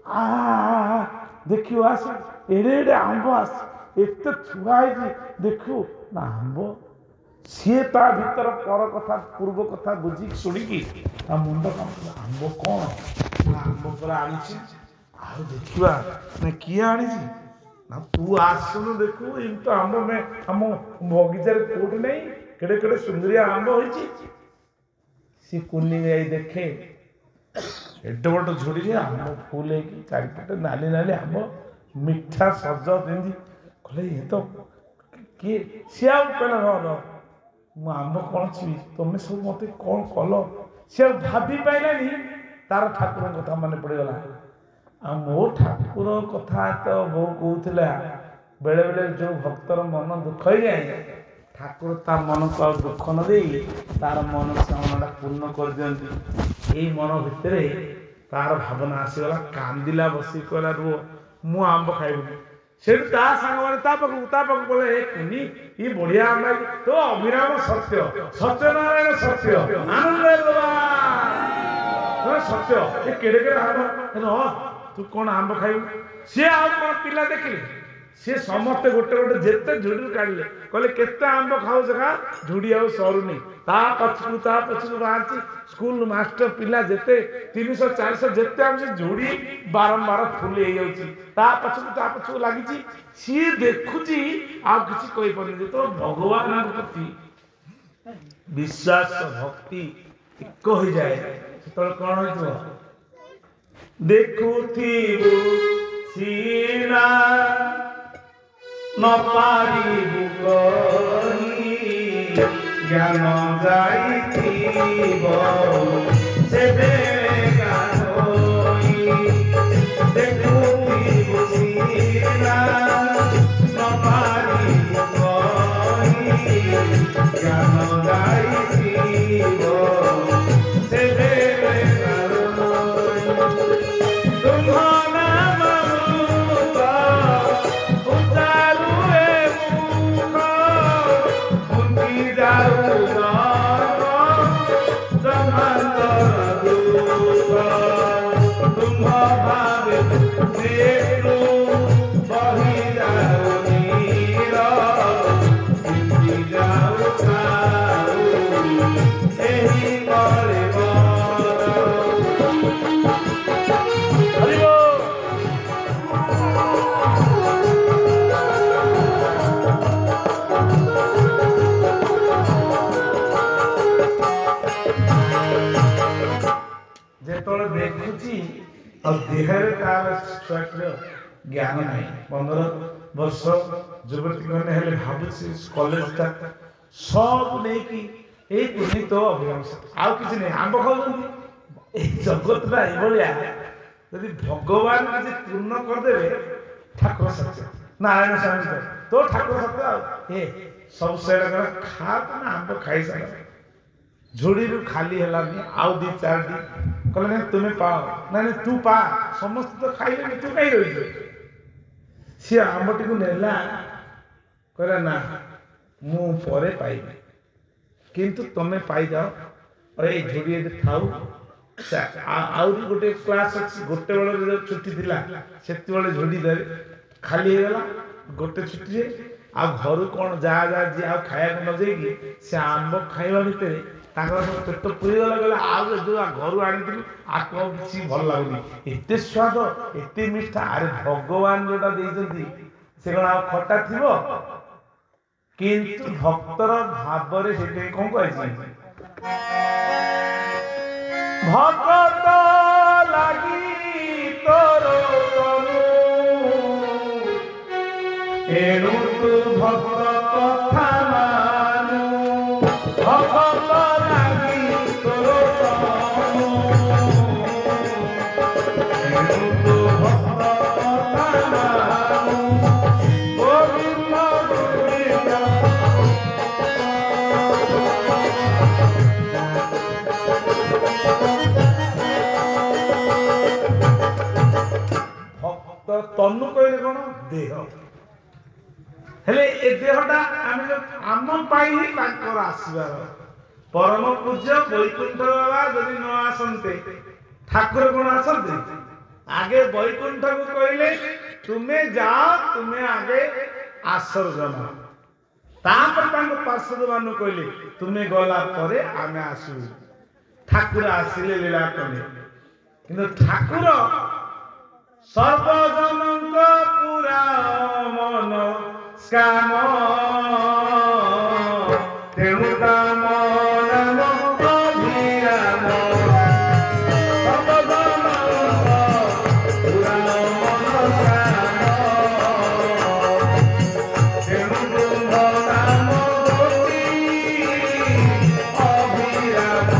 आ देखियो आस एडे एडे आंब आस एते छुआई देखियो ना आंब सी ता भीतर पर कथा पूर्व कथा बुझी सुनिकी ता मुंड काम आंब कौन आंब पर आनिछि आ देखिबा ना किए आनिछि ना तू आसनु देखू इन तो आंब में हम बगीचार कोट नहीं केड़े केड़े सुंदरिया आंब होइछि सी कुनी जाई देखे एड्डे बड़ झुड़ी आंब फूल है कि चारिपटे नाली नाली आंब मिठा सज देंदी कहले ये तो किए सी आ कहला हो मु आंब कौन छी तुम सब मत कौन कल सी भाभी पाइलानी तार ठाकुर कथा मन पड़गला आ मो ठाकुर कथा तो बो कहूला बेले बेले जो भक्तर मन दुख हो जाए ठाकुर ता मन को दुख न दे तार मन कामना पूर्ण कर दियंती एई मन भितरे तार भावना आसीगला कांदिला बसी कहला रो मु आंब खाइबी सेठ ता संग माने ता पक बोले ए कुनी ई बढ़िया आंब तो अभिराम सत्य सत्यनारायण सत्य आनंद बाबा तो सत्य ए केड़े केड़े आंब नो तू कौन आंब खाइबू सी आ कौन पिला देखिले सी समस्ते गोटे गोटे जेते झुड़ी काढले कहले केते आंब खाऊ जका झुड़ी आ सरुनी ता पछकु बाहरची स्कूल मास्टर पिला जेते 300 400 जेते हम से झुड़ी बारंबार फुले हे जाउची ता पछकु लागिची सी देखुची आ किछि कहि परनी तो भगवान प्रति विश्वास भक्ति एक हो जाए तो कौन होइतो देखुथिबु सीना न पारिबु कहि ज्ञान जाइथिबो सेबे गाहोई देखुथिबु सीना न पारिबु कहि ज्ञान जाइथिबो सेबे ज्ञान नहीं 15 वर्ष युवती मैंने हेले भावुची कॉलेज सब नहीं कि एक कुनी तो अभिराम आउ किसी नहीं आंब खाऊँ जगत भाया यदि भगवान किसी पूर्ण करदे ठाकुर सत्य नारायण स्वामी तो ठाकुर सत्य सब से खा ना आंब खाई सारा झुड़ी खाली है आउ 2-4 दी कहले तुम्हें पाओ ना तू पा समस्त तो खाइले तू कहीं रही सी आंबटी को नेला कहला ना मु परे पाइबे किंतु तमे पाई जाओ और ये झुड़ी थाऊ आउ गोटे क्लास अच्छी गोटे बेले छुट्टी थिला सेति बेले झुड़ी दे खाली हो गला गोटे छुट्टी आ घर कौन जा जी आ खाया न जाइए से आंब खाइबा भितर पेट पुरी गला गला आउ जो घर आनी आपको किसी भल लगुनि एत स्वाद एत मिठा अरे भगवान जोटा देइछंती से कौन आ खटा थिबो किंतु भक्तर भाव रे से कौन कहछि ভকত লাগি তোর তনু এণু তু ভক্ত কথা মানু ভকত লাগি তোর তনু এণু তু ভক্ত কথা মানু গোবিন্দ গোবিন্দ तनु कहले कौन देह हेले ए देहटा आम आसबार परम पूज्य वैकुंठ बाबा जदि न आसते ठाकुर कौन आसते आगे वैकुंठ को कहले तुम्हें जाओ तुम्हें आगे आसर जमा पार्षद मान कहले तुम्हें गला पर आमे आसू ठाकुर आसिले लीला कले किंतु ठाकुर सर्वजनक पुरा मन स्काम तेणु दाम नाम अभिराम सर्वजनक पुरा मन स्काम तेणु नाम अभिराम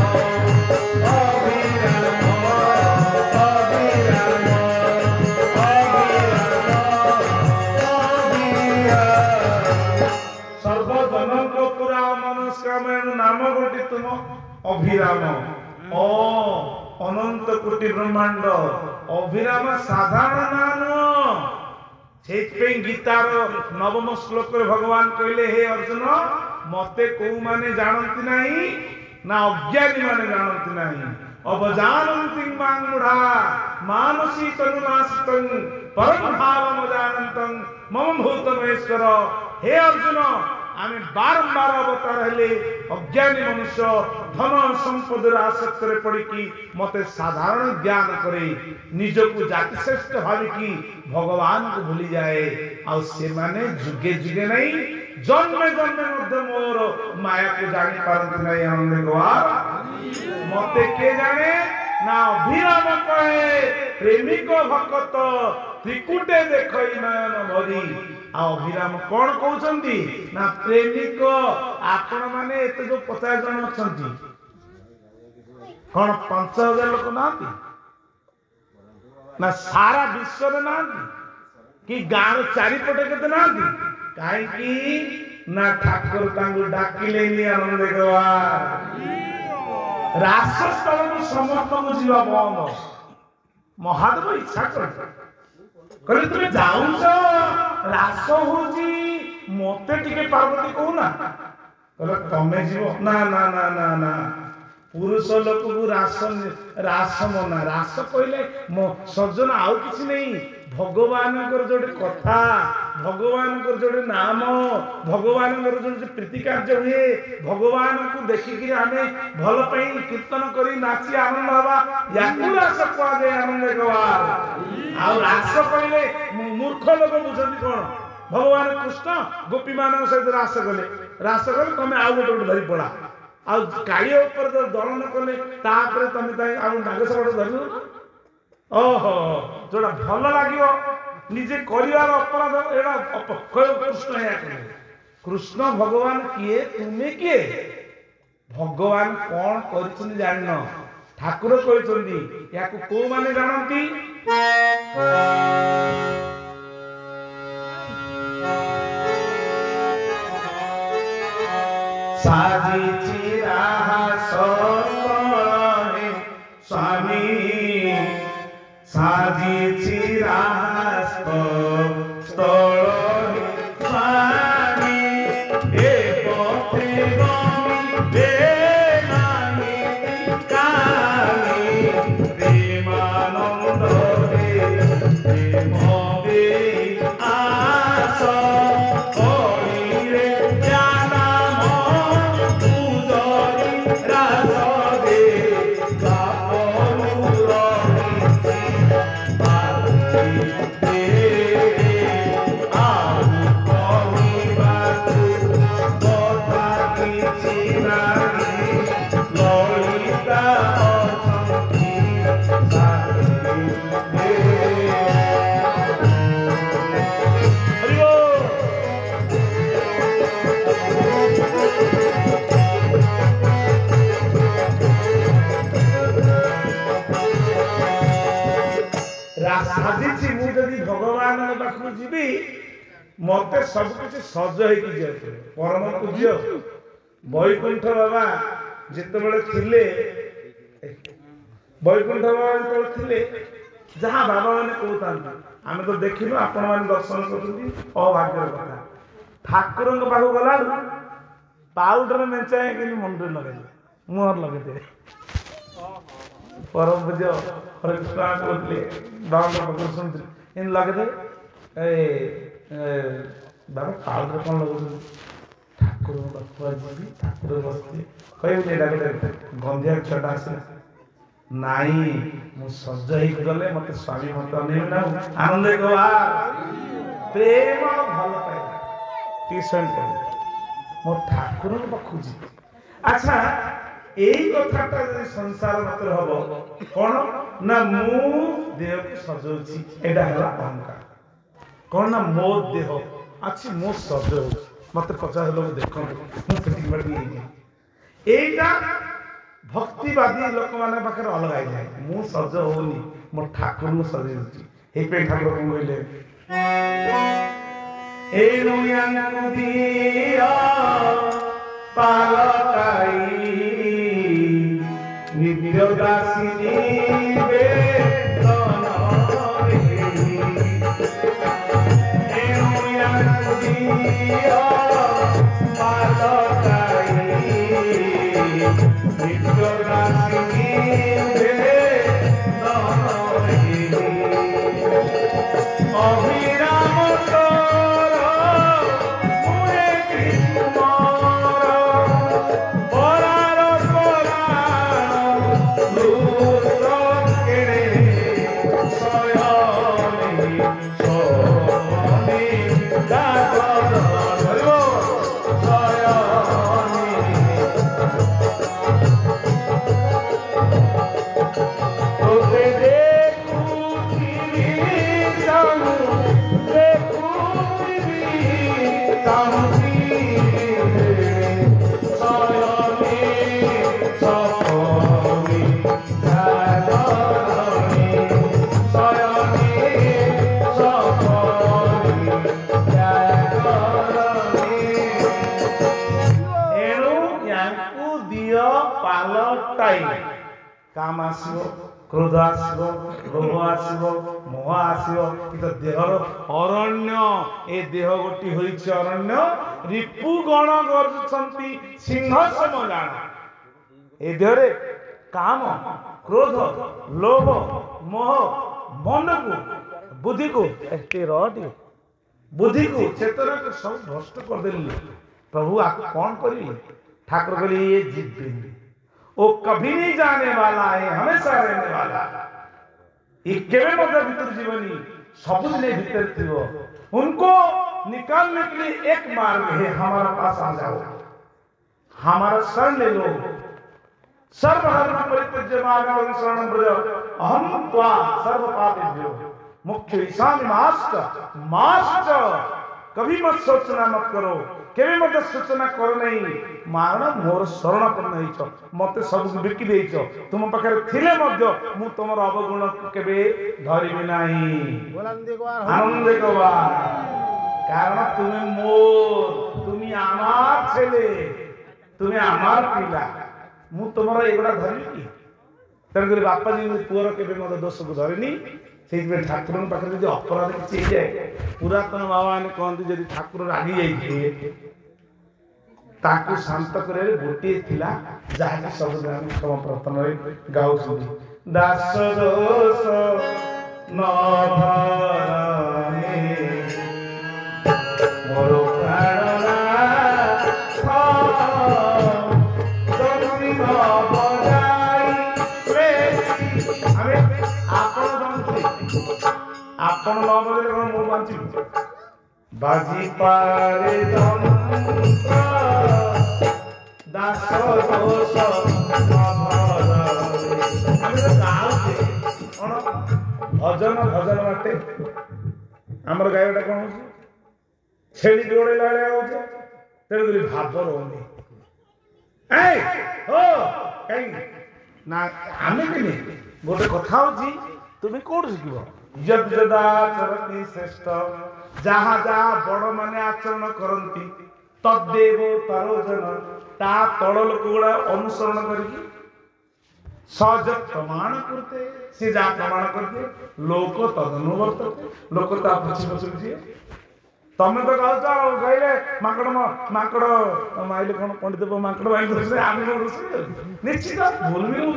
नाम गोटी तुम अभिराम ओ अनंत कोटि ब्रह्मांड अभिराम साधारण नाम से गीतार नवम श्लोक भगवान कहले हे अर्जुन मते को माने जानती नहीं ना अज्ञानी माने जानती नहीं अवजानन्ति मांगुढ़ा मानसी तनुनासितं परम भावम जानन्तं मम भूतमेश्वर हे अर्जुन आमे बारंबार अवतार हेले अज्ञानी मनुष्य धन संपद आसक्त पड़ी कि मते साधारण ज्ञान करे निजको जाति श्रेष्ठ भाविकी भगवान को भूली जाए आ से माने जुगे जुगे नहीं जन्मे जन्मे मध्य मोर माया को जानी पारंत नहीं आनंद गवार मते के जाने ना अभिराम कहे प्रेमिक भक्त त्रिकुटे देखई नयन भरी आ अभिराम कौन कहउछंती ना प्रेमिक आपण माने एते जो 50 जन अछंती कौन 5000 लोक नाती ना सारा विश्व रे नाती कि गार चारिपटे केते नाती काहे कि ना ठाकुर तांगु डाकिले नि आनंद गवा रासस्थल में समस्त को जीवा बंद महादेव इच्छा कर कहले तुम जाऊछ रास होजी मते टिके पार्वती कहू ना कहले तमे जीव ना ना ना ना ना पुरुष लोक को रास रास मना रास कहले सज्जन आउ किछि नहीं भगवान जोड़े कथा भगवान जोड़े नाम भगवान जो प्रीति कार्य हुए भगवान को देखिक आम भल कीर्तन कर नाची आनंद हवा या रास कहुए आनंद गवा रास कहले मूर्ख लोक बुझती कौन भगवान कृष्ण गोपी मान सहित रास कले तुम आउ गोटे धरी पड़ा आ काली ऊपर दलन कले तुम नागेश धरल ओहो जोड़ा भल लगे निजे कर अपराध एड़ा कृष्ण कृष्ण भगवान किए तुम्हें किए भगवान कौन कर जान ठाकुर कहते को माने जानती साजी स्वामी साजी रास्त स्वामी ए पथे गमी नानी काली प्रेमानंद प्रेम आस रे ज्ञानाम पूजरी रास दे भगवान पाखु जीवी मत सब किसी सज हो परम पूज्य वैकुंठ बाबा जितेबाला थिले वैकुंठ बाबा जिते जहाँ बाबा मैंने कहते आम तो देखिलु आपण मैंने दर्शन कर अभाग्य कथा ठाकुर पाखु गला पाउडर मेचाए कि मुंडे लगे मुहर लगे परम पूज्य हरिकृष्ण कहते बाबा पाखु शुणी इन लगे बाबा पाउडर कौन लगे ठाकुर पाखु जी ठाकुर बसते कह गंधिया छुआटा आसला नाई मु सज गले मत स्वामी मत अनेक ना आनंद प्रेम भल पाए ट्यूशन कर मो ठाकुर पाखुजी अच्छा यही कथाटा जब संसार मत हम कौन ना मु देह को सजाऊँगी एटा है अहंकार कौन ना मो देह अच्छी मो सज मत 50 लोग देखते यहीटा भक्तिवादी लोक मैंने पाखे अलग आई जाए मु सज होनी मो ठाकुर को सजे ठाकुर कौन कहले काम आसो क्रोध आसो लोभ आसो मोह आसो तो देहर अरण्य ए देह गोटी होइछ अरण्य रिपु गण गर्जंती सिंह सम जान ए देहरे काम क्रोध लोभ मोह मन को बुद्धि को एते रटी बुद्धि को चेतना को सब भ्रष्ट कर देली प्रभु आप कौन करी ठाकुर कहले ये जीव वो कभी नहीं जाने वाला है हमेशा रहने वाला ये केवे मध्य भीतर जीवनी सब दिन भीतर थी उनको निकालने के लिए एक मार्ग है हमारा पास आ जाओ हमारा शरण ले लो सर्वधर्म परित्यज्य मामेव शरणं व्रज अहं त्वा सर्व पापेभ्यो मुख्य ईशान माश्च कभी मत सोचना मत करो केवे मत सूचना कर नहीं मारण मोर शरण कर मत सब बिकी देइछ तुम पाखे थिले मध्य मु तुमर अवगुण केवे धरिबि नाही आनंद गवा कारण तुमे मोर तुमी आमार छेले तुमे आमार पिला मु तुमर एगुडा धरिबि कि तेन करी बापा जी पुअर केवे मत दोष को धरिनी से ठाकुर पाखे जो अपराध किसी जाए पुरातन बाबा ने कहते जब ठाकुर रागी जाइए ताकू शांत करे गोटे थिला जहाँकि सब गाने क्षमा प्रार्थना गाउछन् दास दोष न धरने मोर प्राणनाथ जन्मी न बजाई अरे आपण न बजले कोन मु बांची बाजी पारे दास दोष भजन भजन बाटे आमर गायटा कौन हो छेली जोड़ेला बेले तेणुक भाव रोनी ना आम गोटे कथा तुम्हें कौन शिख यद यदाचरति श्रेष्ठ जहाँ जहाँ बड़ माने आचरण करती तद्देव तरोजन ता तल लोक गुड़ा अनुसरण करके सहज प्रमाण करते से जहाँ प्रमाण करते लोक तदनुवर्तते लोक ता पछी पछी जी तमें तो कह कहले माकड़ माकड़ माइले कौन पंडित माकड़ माइल आम निश्चित भूल भी हो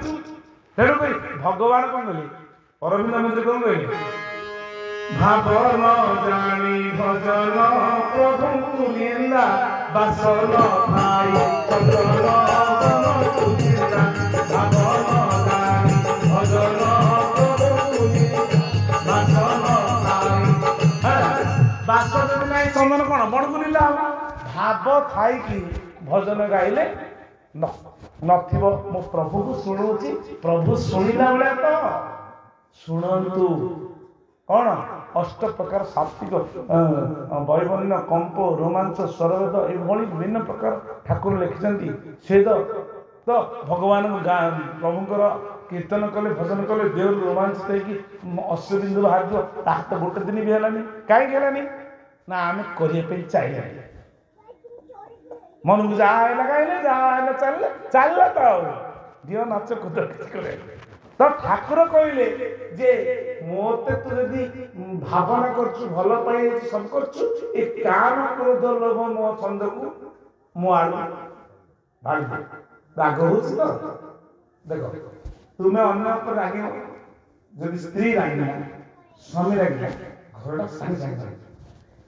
तेणु भगवान कौन कहले अरविंद मंदिर कौन कहले भावन जानी भजन प्रभु लीला बासन भाई चंद्र भावन जानी भजन प्रभु बासन बासन नहीं चंदन कौन बड़ बुलिला भाव थाई कि भजन गाइले नथिबो मो प्रभु को शुणुची प्रभु शुणिला बेले तो शुणंतु कौन अष्ट प्रकार सात्विक वैवर्ण कंप रोमांच स्वरवेद एभली विभिन्न प्रकार ठाकुर लिखिଛନ୍ତି से तो भगवान प्रभुंकर कीर्तन कले भजन कले देव रोमांचित होगी अश्वबिंदु बाहर ताहा तो गोटे दिन भी है कहीं ना आम करने चाहिए मन को जहाँ गाइले जहाँ चल तो दिह नाच कूद करे तो ठाकुर कहले जे मोते तू यदि भावना करछु भल पाई सब करछु ए काम क्रोध लोभ मो छंद को मो आड़ भाग राग होछ तो देखो तुम्हें अन्य पर रागे यदि स्त्री रागे स्वामी रागे घरटा सारी जाए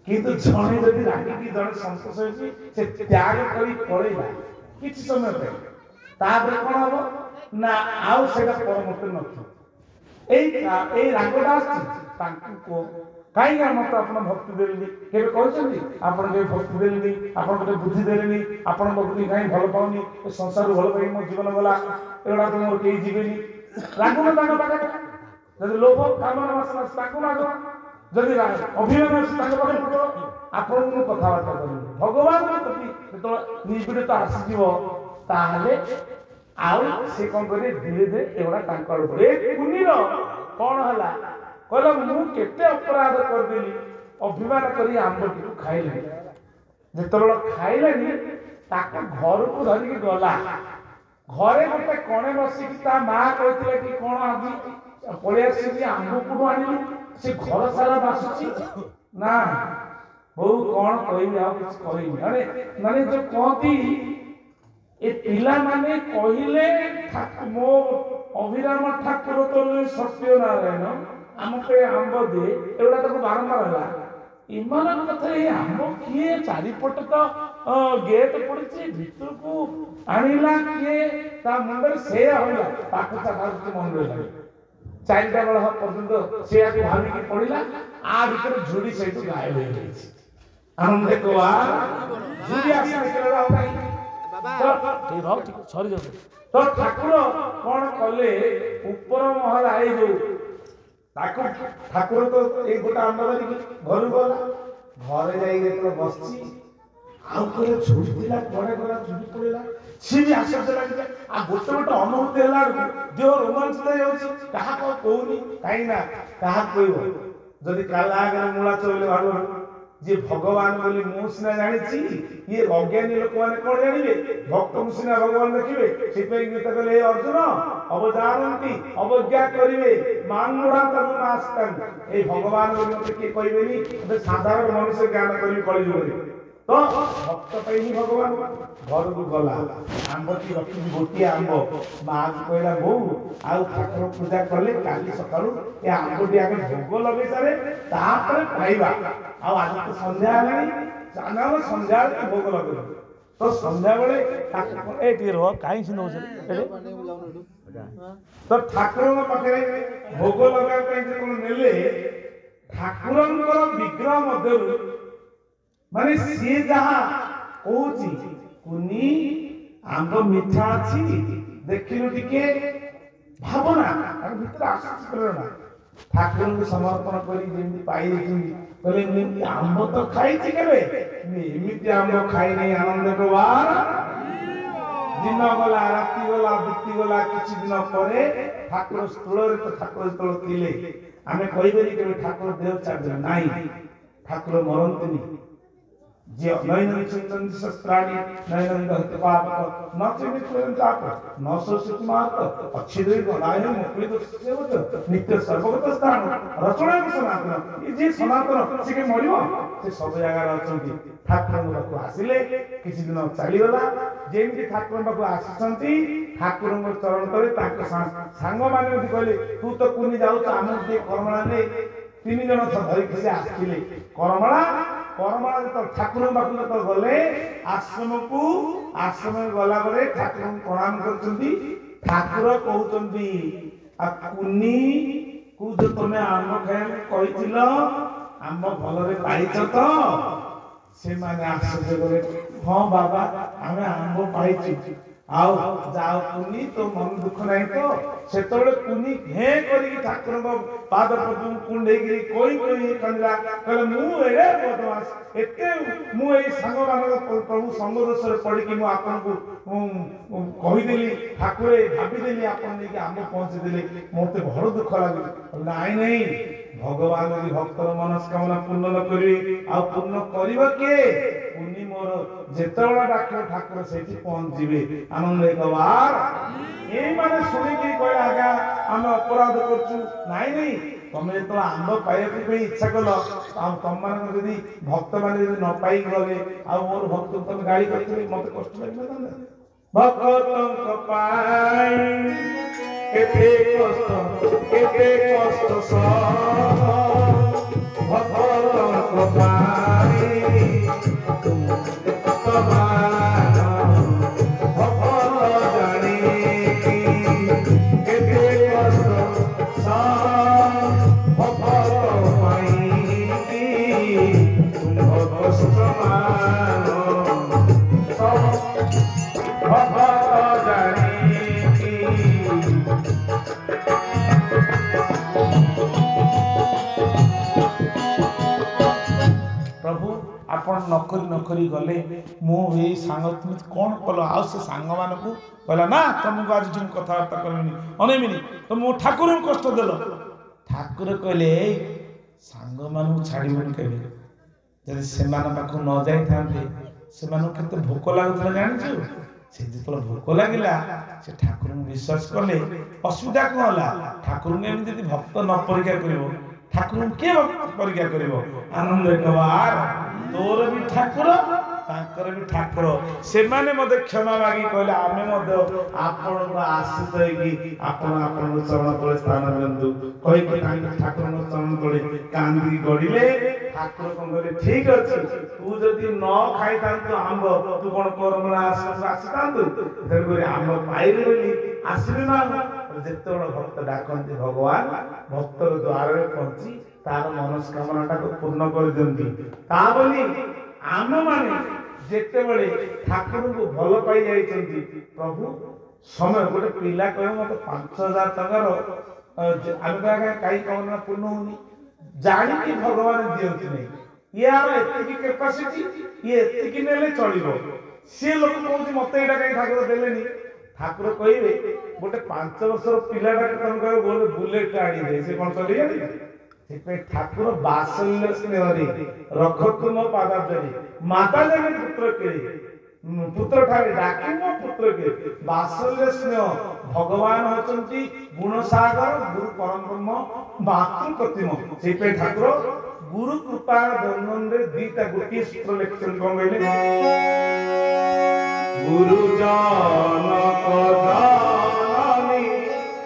किंतु जने यदि रागे की जने संतोष होछि से त्याग करी पड़ेगा किछ समय पे ताबरे कोन हबो ना आउ सेटा परमत नथि एई रागटा आछि तांकु को काई मत अपन भक्ति देली केबे कहछन्ती अपन के भक्ति देली अपन के बुद्धि देली अपन भक्ति काई भल पाउनी ए संसार भल पाई मो जीवन गला एडा तो मोर केई जीवेनी राग न तांका पाके जदि लोभ कामना वासना तांकु मागो जदि अभिमान अछि तांका पाके पकड़ो आपण को कथा बार्ता करू भगवान के प्रति तो निबिड़ता आसी जीवो ताहले आउ से कौन करे धीरे धीरे एवढा तांकर रे कुनीर कौन हला कहला मु केते अपराध कर देली अभिमान करी आंबटी को खाइले जेतबेला खाइलेनी ताका घर को धरि के गला घरे गोटे कोणे बसी की ता मां कहथिले कि कोन आदि पळे आसी कि आंब को आनिलु से घर सारा बासुची ना बहु कोन कहि आ कुछ कहि अरे माने जो कहती ए पिला माने कहिले मो अभिराम ठाकुर तो सत्य नारायण आम पे आंब दे एवढा तो बारंबार हला इमान कथा ए आंब किए चारिपट तो गेट पड़े भीतर को आनिला किए ता मुंडर से होला पाकचा भाग मन रही चारिटा बेला पर्यंत से आके भाभी की पड़िला आ भीतर झुड़ी सहित गायब हो गई आनंद को आ झुड़ी आसी केला होता तो ठाकुर कौन कले ऊपर महल आई जो ठाकुर तो एक गोटा आंबदारी घर गला घरे जाई बसची आउ करे झुड़ी दिला पड़े गला झुड़ी पड़ेला सी भी आश्चर्य लागे आ गोटे गोटे अनुभूति होला देह रोमांचित होउची कहा को कहूनी काई ना कहा कहबो जदि काला आगे मूला चोले भाडो जे भगवान बोली मु सिना जानिछि ये अज्ञानी लोक माने कोन जानिबे भक्त सिना भगवान देखिबे सिपे गीत कहले अर्जुन अवजानंती अवज्ञा करिवे मांगुड़ा तनु नास्तन ए भगवान बोली के कहबेनी तो साधारण मनुष्य ज्ञान करि कळि जोरे तो भक्त पैनी भगवान घर को गला आंबटी रखी गोटी आंब मां कहला बो आउ ठाकुर पूजा करले काली सकाळु ए आंबटी आगे भोग लगे सारे तापर खाइबा आ आज तो संध्या नहीं जाना संध्या के भोग लगे तो संध्या बेले ठाकुर ए टीर हो काई सिनो तो ठाकुर पाखे भोग लगा पे जे कोन नेले ठाकुरंकर विग्रह मध्यरु माने सी जहाँ कहूची कुनी आंब मिठा अच्छी देखिलु टिके भावना तार भीतर आसक्ति प्रेरणा ठाकुर को समर्पण करी जेमि पाई कहले नि आंब तो खाई छी केबे एमिति आंब खाई नै आनंद को बार दिन गला राति गला बीती गला किछि दिन परे ଠାକୁର ସ୍ଥୂଳରେ ତ ଠାକୁର ଯେତେବେଳେ ଥିଲେ ଆମେ କହିବେନି କେବେ ଠାକୁର ଦେହ ଛାଡ଼ିଦେଲେ ନାହିଁ, ଠାକୁର ମରନ୍ତିନି। ଯିଏ ନୈନ ଚିନ୍ତନ୍ତି ଶସ୍ତ୍ରାଣୀ ନୈନ ଦହତି ପାପ ନ ଚିନ୍ତିତ ତାପ ନ ଶୋଷିତ ମାର୍ଗ ଅଛି ଦୁଇ ଗଲାଏ ମୁକ୍ତି ସେବଚ ନିତ୍ୟ ସର୍ବଗତ ସ୍ଥାନ ରଚନା ସନାତନ। ଏ ଯିଏ ସନାତନ ସେ କି ମରିବ? ସେ ସବୁ ଜାଗାରେ ଅଛନ୍ତି। ଠାକୁରଙ୍କ ପାଖକୁ ଆସିଲେ କିଛି ଦିନ ଚାଲିଗଲା, ଯେମିତି ଠାକୁରଙ୍କ ପାଖକୁ ଆସିଛନ୍ତି ଠାକୁରଙ୍କ ଚରଣ ତଳେ ତାଙ୍କ ସାଙ୍ଗମାନେ ଯଦି କହିଲେ ତୁ ତ କୁନି ଯାଉଛୁ ଆମକୁ ଟିକେ କରମଳା ନେ, 3 ଜଣ ଧରିକି ସେ ଆସିଥିଲେ କରମଳା ଯେତେବେଳେ ଠାକୁରଙ୍କ ପାଖକୁ ଯେତେବେଳେ ଗଲେ ଆଶ୍ରମରେ ଗଲା ପରେ ଠାକୁରଙ୍କୁ ପ୍ରଣାମ କରୁଛନ୍ତି। ଠାକୁର କହୁଛନ୍ତି କୁନି କୁ ଯୋଉ ତମେ ଆମ୍ବ ଖାଇବାକୁ କହିଥିଲ ଆମ୍ବ ଭଲରେ ପାଇଛ ତ? ସେମାନେ ଆଶ୍ଚର୍ଯ୍ୟ କଲେ ହଁ ବାବା ଆମେ ଆମ୍ବ ପାଇଛୁ। ଆଉ ଯାଅ କୁନି ତୋ ମନ ଦୁଃଖ ନାହିଁ ତ? ସେତେବେଳେ କୁନି ଘେ କରିକି ଠାକୁରଙ୍କ ପାଦ ପଦ୍ମକୁ କୁଣ୍ଡେଇକିରି କହି କାନ୍ଦିଲା, କହିଲା ମୁଁ ଏଡ଼େ ବଦମାସ, ଏତେ ମୁଁ ଏଇ ସାଙ୍ଗମାନଙ୍କ ପ୍ରଭୁ ସଙ୍ଗ ଦୋଷରେ ପଡ଼ିକି ମୁଁ ଆପଣଙ୍କୁ କହିଦେଲି, ଠାକୁର ଭାବିଦେଲି ଆପଣ ନେଇକି ଆମ୍ବ ପହଞ୍ଚିଦେଲେ, ମୋତେ ବଡ଼ ଦୁଃଖ ଲାଗୁଛି। ନାଇଁ ନାଇଁ, ଭଗବାନ ଯଦି ଭକ୍ତର ମନସ୍କାମନା ପୂର୍ଣ୍ଣ ନ କରିବେ ଆଉ ପୂର୍ଣ୍ଣ କରିବ କିଏ? କୁନି ମୋର ଯେତେବେଳେ ଡାକିବ ଠାକୁର ସେଇଠି ପହଞ୍ଚିବେ। ଆନନ୍ଦ ଏକବାର ଏଇମାନେ ଶୁଣିକି କହିଲେ ଆଜ୍ଞା ଆମେ ଅପରାଧ କରୁଛୁ। ନାଇଁ ନାଇଁ, ତମେ ଯେତେବେଳେ ଆମ୍ବ ପାଇବା ପାଇଁ ଇଚ୍ଛା କଲ ଆଉ ତମମାନଙ୍କ ଯଦି ଭକ୍ତମାନେ ଯଦି ନ ପାଇ ଗଲେ ଆଉ ମୋର ଭକ୍ତକୁ ତମେ ଗାଳି କରିଥିଲେ ମତେ କଷ୍ଟ ଲାଗିନଥାନ୍ତା? ଭକ୍ତଙ୍କ ପାଇଁ କେତେ କଷ୍ଟ ଭକ୍ତଙ୍କ ପାଇଁ ନକରି ଗଲେ ମୁଁ ଏଇ ସାଙ୍ଗ তুমি କଣ କଲ? ଆଉ ସେ ସାଙ୍ଗମାନଙ୍କୁ କହିଲା ନା ତମକୁ ଆଜି ମୁଁ କଥାବାର୍ତ୍ତା କରିବିନି ଅନେଇବିନି, ତ ମୁଁ ଠାକୁରଙ୍କୁ କଷ୍ଟ ଦେଲ। ଠାକୁର କହିଲେ ଏଇ ସାଙ୍ଗମାନଙ୍କୁ ଛାଡ଼ିବନି କେବେ। ଯଦି ସେମାନଙ୍କ ପାଖକୁ ନ ଯାଇଥାନ୍ତେ ସେମାନଙ୍କୁ କେତେ ଭୋକ ଲାଗୁଥିଲା ଜାଣିଛୁ? ସେ ଯେତେବେଳେ ଭୋକ ଲାଗିଲା ସେ ଠାକୁରଙ୍କୁ ବିଶ୍ୱାସ କଲେ। ଅସୁବିଧା କଣ ହେଲା? ଠାକୁରଙ୍କୁ ଏମିତି ଯଦି ଭକ୍ତ ନ ପରୀକ୍ଷା କରିବ ଠାକୁରଙ୍କୁ କିଏ ପରୀକ୍ଷା କରିବ? ଆନନ୍ଦ ଏକବାର ତୋର ବି ଠାକୁର ତାଙ୍କର ବି ଠାକୁର। ସେମାନେ ମୋତେ କ୍ଷମା ମାଗି କହିଲେ ଆମେ ମଧ୍ୟ ଆପଣଙ୍କ ଆଶ୍ରିତ ହେଇକି ଆପଣଙ୍କ ଚରଣ ତଳେ ସ୍ଥାନ ଦିଅନ୍ତୁ କହିକି ତାଙ୍କ ଠାକୁରଙ୍କ ଚରଣ ତଳେ କାନ୍ଦି ଗଡ଼ିଲେ। ଠାକୁର କଣ କହିଲେ ଠିକ ଅଛି, ତୁ ଯଦି ନ ଖାଇଥାନ୍ତୁ ଆମ୍ବ ତୁ କଣ କରମଳା ଆଶ୍ରମକୁ ଆସିଥାନ୍ତୁ? ତେଣୁକରି ଆମ୍ବ ପାଇଲି ବୋଲି ଆସିଲି ନା। ଯେତେବେଳେ ଭକ୍ତ ଡାକନ୍ତି ଭଗବାନ ଭକ୍ତର ଦ୍ୱାରରେ ପହଞ୍ଚି ତାର ମନସ୍କାମନାଟାକୁ ପୂର୍ଣ୍ଣ କରିଦିଅନ୍ତି। ତା ବୋଲି ଆମମାନେ ଯେତେବେଳେ ଠାକୁରଙ୍କୁ ଭଲ ପାଇ ଯାଇଛନ୍ତି ପ୍ରଭୁ ସମୟ ଗୋଟେ ପିଲା କହିବ ମତେ 5,000 ଟଙ୍କାର ଆମେ କାହିଁ କମନା ପୂର୍ଣ୍ଣ ହଉନି, ଜାଣିକି ଭଗବାନ ଦିଅନ୍ତି ନାହିଁ। ଇୟାର ଏତିକି କେପାସିଟି, ଇଏ ଏତିକି ନେଲେ ଚଳିବ। ସିଏ ଲୋକ କହୁଛି ମତେ ଏଇଟା କାହିଁ ଠାକୁର ଦେଲେନି। ଠାକୁର କହିବେ ଗୋଟେ 5 ବର୍ଷର ପିଲାଟାକୁ ତମେ କହିବ ଗୋଟେ ବୁଲେଟ ଆଣିଦେ, ସେ କଣ ଚଲେଇବେ? ସେଥିପାଇଁ ଠାକୁର ବାତ୍ସଲ୍ୟ ସ୍ନେହରେ ରଖ ତୁମ ପାଦାବ୍ଜରେ ମାତା ଜଣେ ପୁତ୍ର କେଳେ ପୁତ୍ର ଠାରୁ ଡାକି ମୋ ପୁତ୍ର କେ ବାତ୍ସଲ୍ୟ ସ୍ନେହ। ଭଗବାନ ହଉଛନ୍ତି ଗୁଣସାଗର, ଗୁରୁ ପରମ ବ୍ରହ୍ମ, ମାତୃ ପ୍ରତିମ। ସେଇଥିପାଇଁ ଠାକୁର ଗୁରୁ କୃପା ଦୈନରେ ଦିଟା ଗୋଟିଏ ସୂତ୍ର ଲେଖିଛନ୍ତି। କଣ କହିଲେ? ଗୁରୁ ଜନକ ଜନନୀ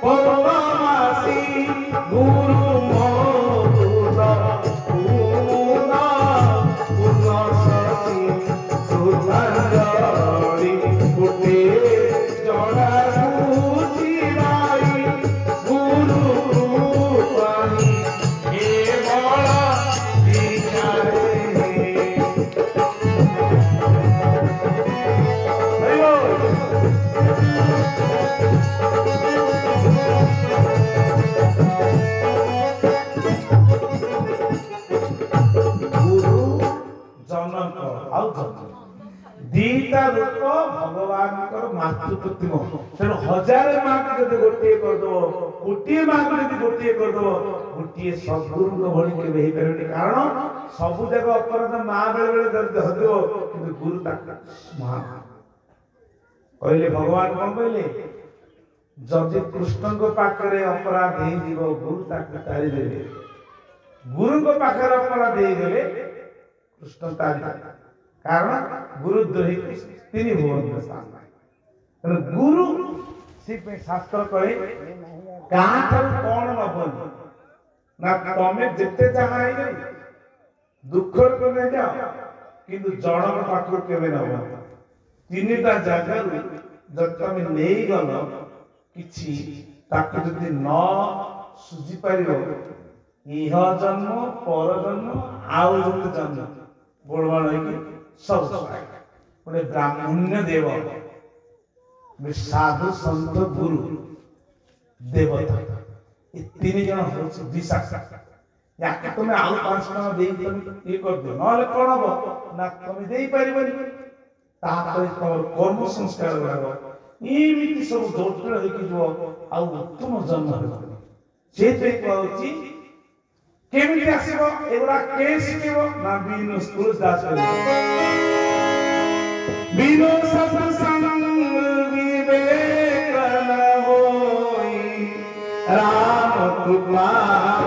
ପରମାସି ଗୁରୁ रूप भगवान मातृ प्रतिमा तेणु हजार माँ को जब गोटे करदेव गोटे माँ को जब गोटे करदेव गोटे सद्गुरु भली के कारण सबू जगह अपराध माँ बेले बेले धरदेव कि गुरु माँ कहले भगवान कौन कहले जदि कृष्ण पाखे अपराध हो गुरु तारी देवे गुरु पाखे अपराध होगले कृष्ण तारी कारण गुरुद्रोही तीन भुवन तेणु गुरु से शास्त्र कहे क्या कौन नबनी ना तमें जिते जहाँ दुख को नहीं जाओ किंतु जड़क पाखु के नब तीन टा जगार जब तुम नहीं गल कि जदि न सुझी पार इह जन्म पर जन्म आउ जन्म बोलबाण सब गोटे ब्राह्मण्य देव साधु संत गुरु देवता ये तीन जन हो या तुम्हें आउ 5 टका दे तुम ये कर दो ना कौन हम ना तुम दे पार तुम कर्म संस्कार गुड़ाक एमती सब जटिल हो उत्तम जन्म से कहुची केमिति आसीबो एगुड़ा के शिखेबो ना बिनु तुलसी दास बिनु सत्संग विवेक न होई राम कृपा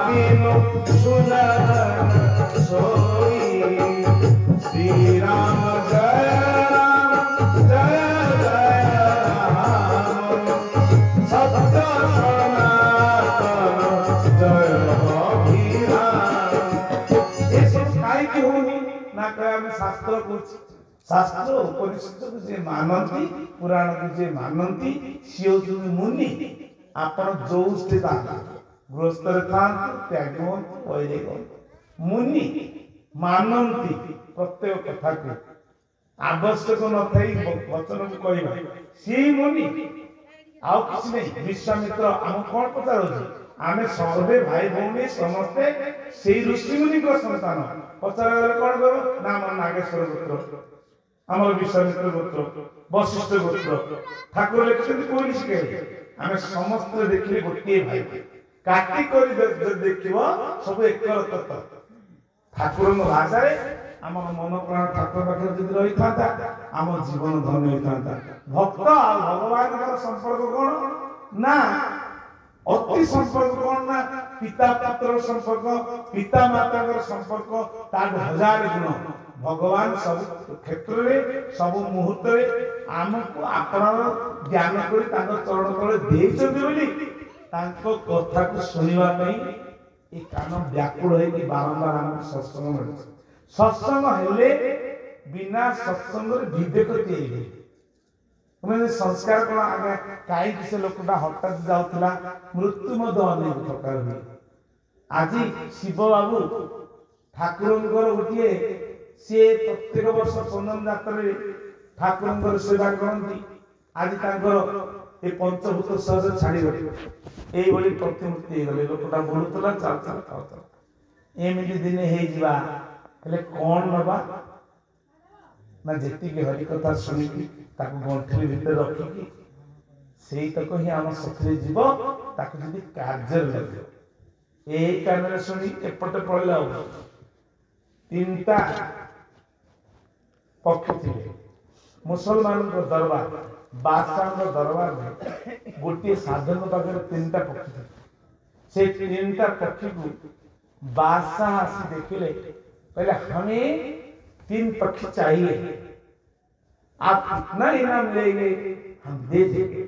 बिनु सुनन सोई श्री राम जय राम जय जय राम सत्य सनातन जय शास्त्र कुछ शास्त्र उपनिषद को जे मानती पुराण को जे मानती सी मुनि आपण जो स्थित गृहस्थ त्याग मुनि मानती प्रत्येक कथा को आवश्यक न वचन को कहवा सी मुनि आउ किसी नहीं विश्वामित्र आम कौन पचार आमे सर्वे भाई भौणी समस्ते से ऋषि मुनि को संतान पचार कौन करो ना आम नागेश्वर गोत्र आम विश्वामित्र गोत्र वशिष्ठ गोत्र ठाकुर लिखते कोई शिखे आम समस्त देखिले गोटे भाई काटी कर देखिव सब एक ठाकुर भाषा आम मन प्राण ठाकुर पाखे जब रही था आम जीवन धन्य होता भक्त भगवान संपर्क कौन ना अति संपर्क कौन ना पिता पुत्र संपर्क पिता माता संपर्क तार 1000 गुण भगवान सब क्षेत्र में सब मुहूर्त में आमको आपण ज्ञान कर चरण तले कथा को शुणा ये कान व्याकुल है कि बारंबार आम सत्संग मिले सत्संग हेले बिना सत्संग विवेक तैयारी तुम संस्कार कौन आगे कहीं से लोकटा हठात जाऊला मृत्यु अनेक प्रकार हुए आज शिव बाबू ठाकुर गोटे सी प्रत्येक वर्ष चंदन जात्रा ठाकुर सेवा करती आज ये पंचभूत सहज छाड़ी यही प्रतिमूर्ति गले लोकटा बुलूला चल चल खाऊला एमती दिने हो कौन नवा ना जी हरि कथा शुणिकी गंठली भितर रखिकी से तक ही आम सखी जीव ताकि कार्य लगे यही कान शुणी एपटे पड़े 3टा पक्ष थे मुसलमान दरबार बादशाह दरबार में गोटे साधु पाखे 3टा पक्षी थे से 3टा पक्षी को बादशाह आसी देखिले पहले हमें 3 पक्षी चाहिए आप कितना इनाम लेंगे हम दे देंगे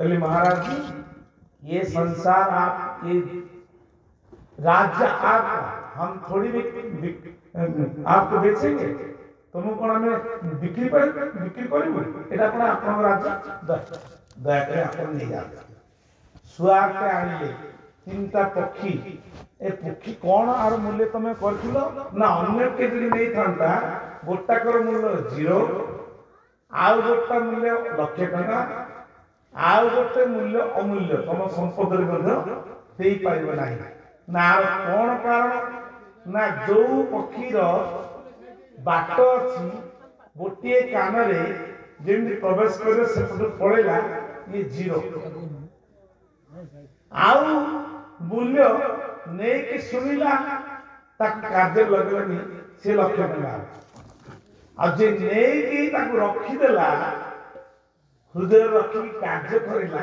पहले महाराज जी ये संसार आप ये राज्य आपका हम थोड़ी भी आपको बेचेंगे तुम कौन हमें बिक्री करेंगे एटा कौन आपन राज्य दया कर आपन नहीं जाते सुआ के आनिले 3टा पक्षी ए पक्षी कौन आर मूल्य तुम करथिलो ना अन्य के जदी नहीं थांता गोटाकर मूल्य 0 आउ गोटा मूल्य 1 लाख टका आउ गोटे मूल्य अमूल्य तुम संपद दे पाइब ना ना कौन कारण ना जो पक्षीर बाट अच्छी गोटे कान जमी प्रवेश कर सेपट पड़ेगा ये जीरो आउ मूल्य नहीं कि शुणिला कार्य लगलानी से लक्ष्य टका जे नहीं रखीदेला हृदय रखी कार्य करा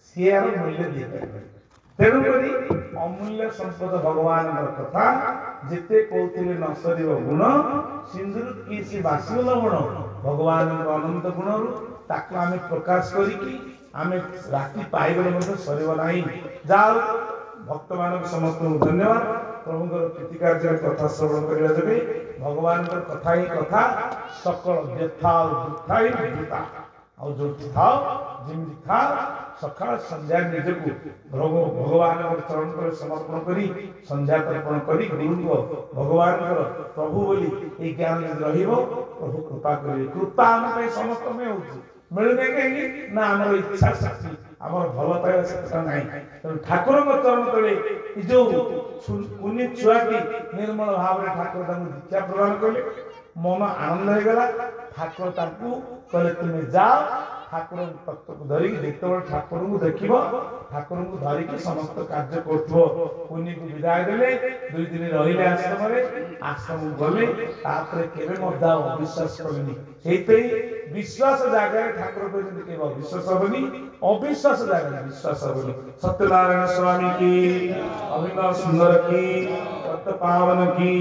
सी मूल्य दे तेणुक अमूल्य संपद भगवान कथा जिते कहते न सर गुण सिंधु किसी बासी गुण भगवान अनंत गुण ताकू आम प्रकाश करें राति पाइगले सरना जाओ भक्त मान समस्त धन्यवाद प्रभु प्रीति कार्य कथा श्रवण करने जब भगवान कथा ही कथा सकल व्यथा दुखा ही व्यथा और जो था जमी था सकाल संध्या निजक भगवान चरण पर समर्पण करी संध्या तर्पण करी गुरु भगवान प्रभु बोली ये ज्ञान प्रभु कृपा करें कृपा आम समस्त में हो मिलने कहीं ना आम इच्छा शक्ति आम भल पाइबा से ना तेणु ठाकुर चरण तले जो कुनी छुआटी निर्मल भाव में ठाकुर दीक्षा प्रदान कले मन आनंद हो गला ठाकुर कहले तुम्हें जाओ ठाकुर तत्व को धरिक देखते ठाकुर को देख ठाकुर को धरिक समस्त कार्य कुनी को विदाय देले 2 दिन रहिले आश्रम गले केवे अविश्वास कले विश्वास जगह ठाकुर कहते अविश्वास हेनी अविश्वास जगह विश्वास हेनी सत्यनारायण स्वामी की अभिनव सुंदर की सत्य पावन की।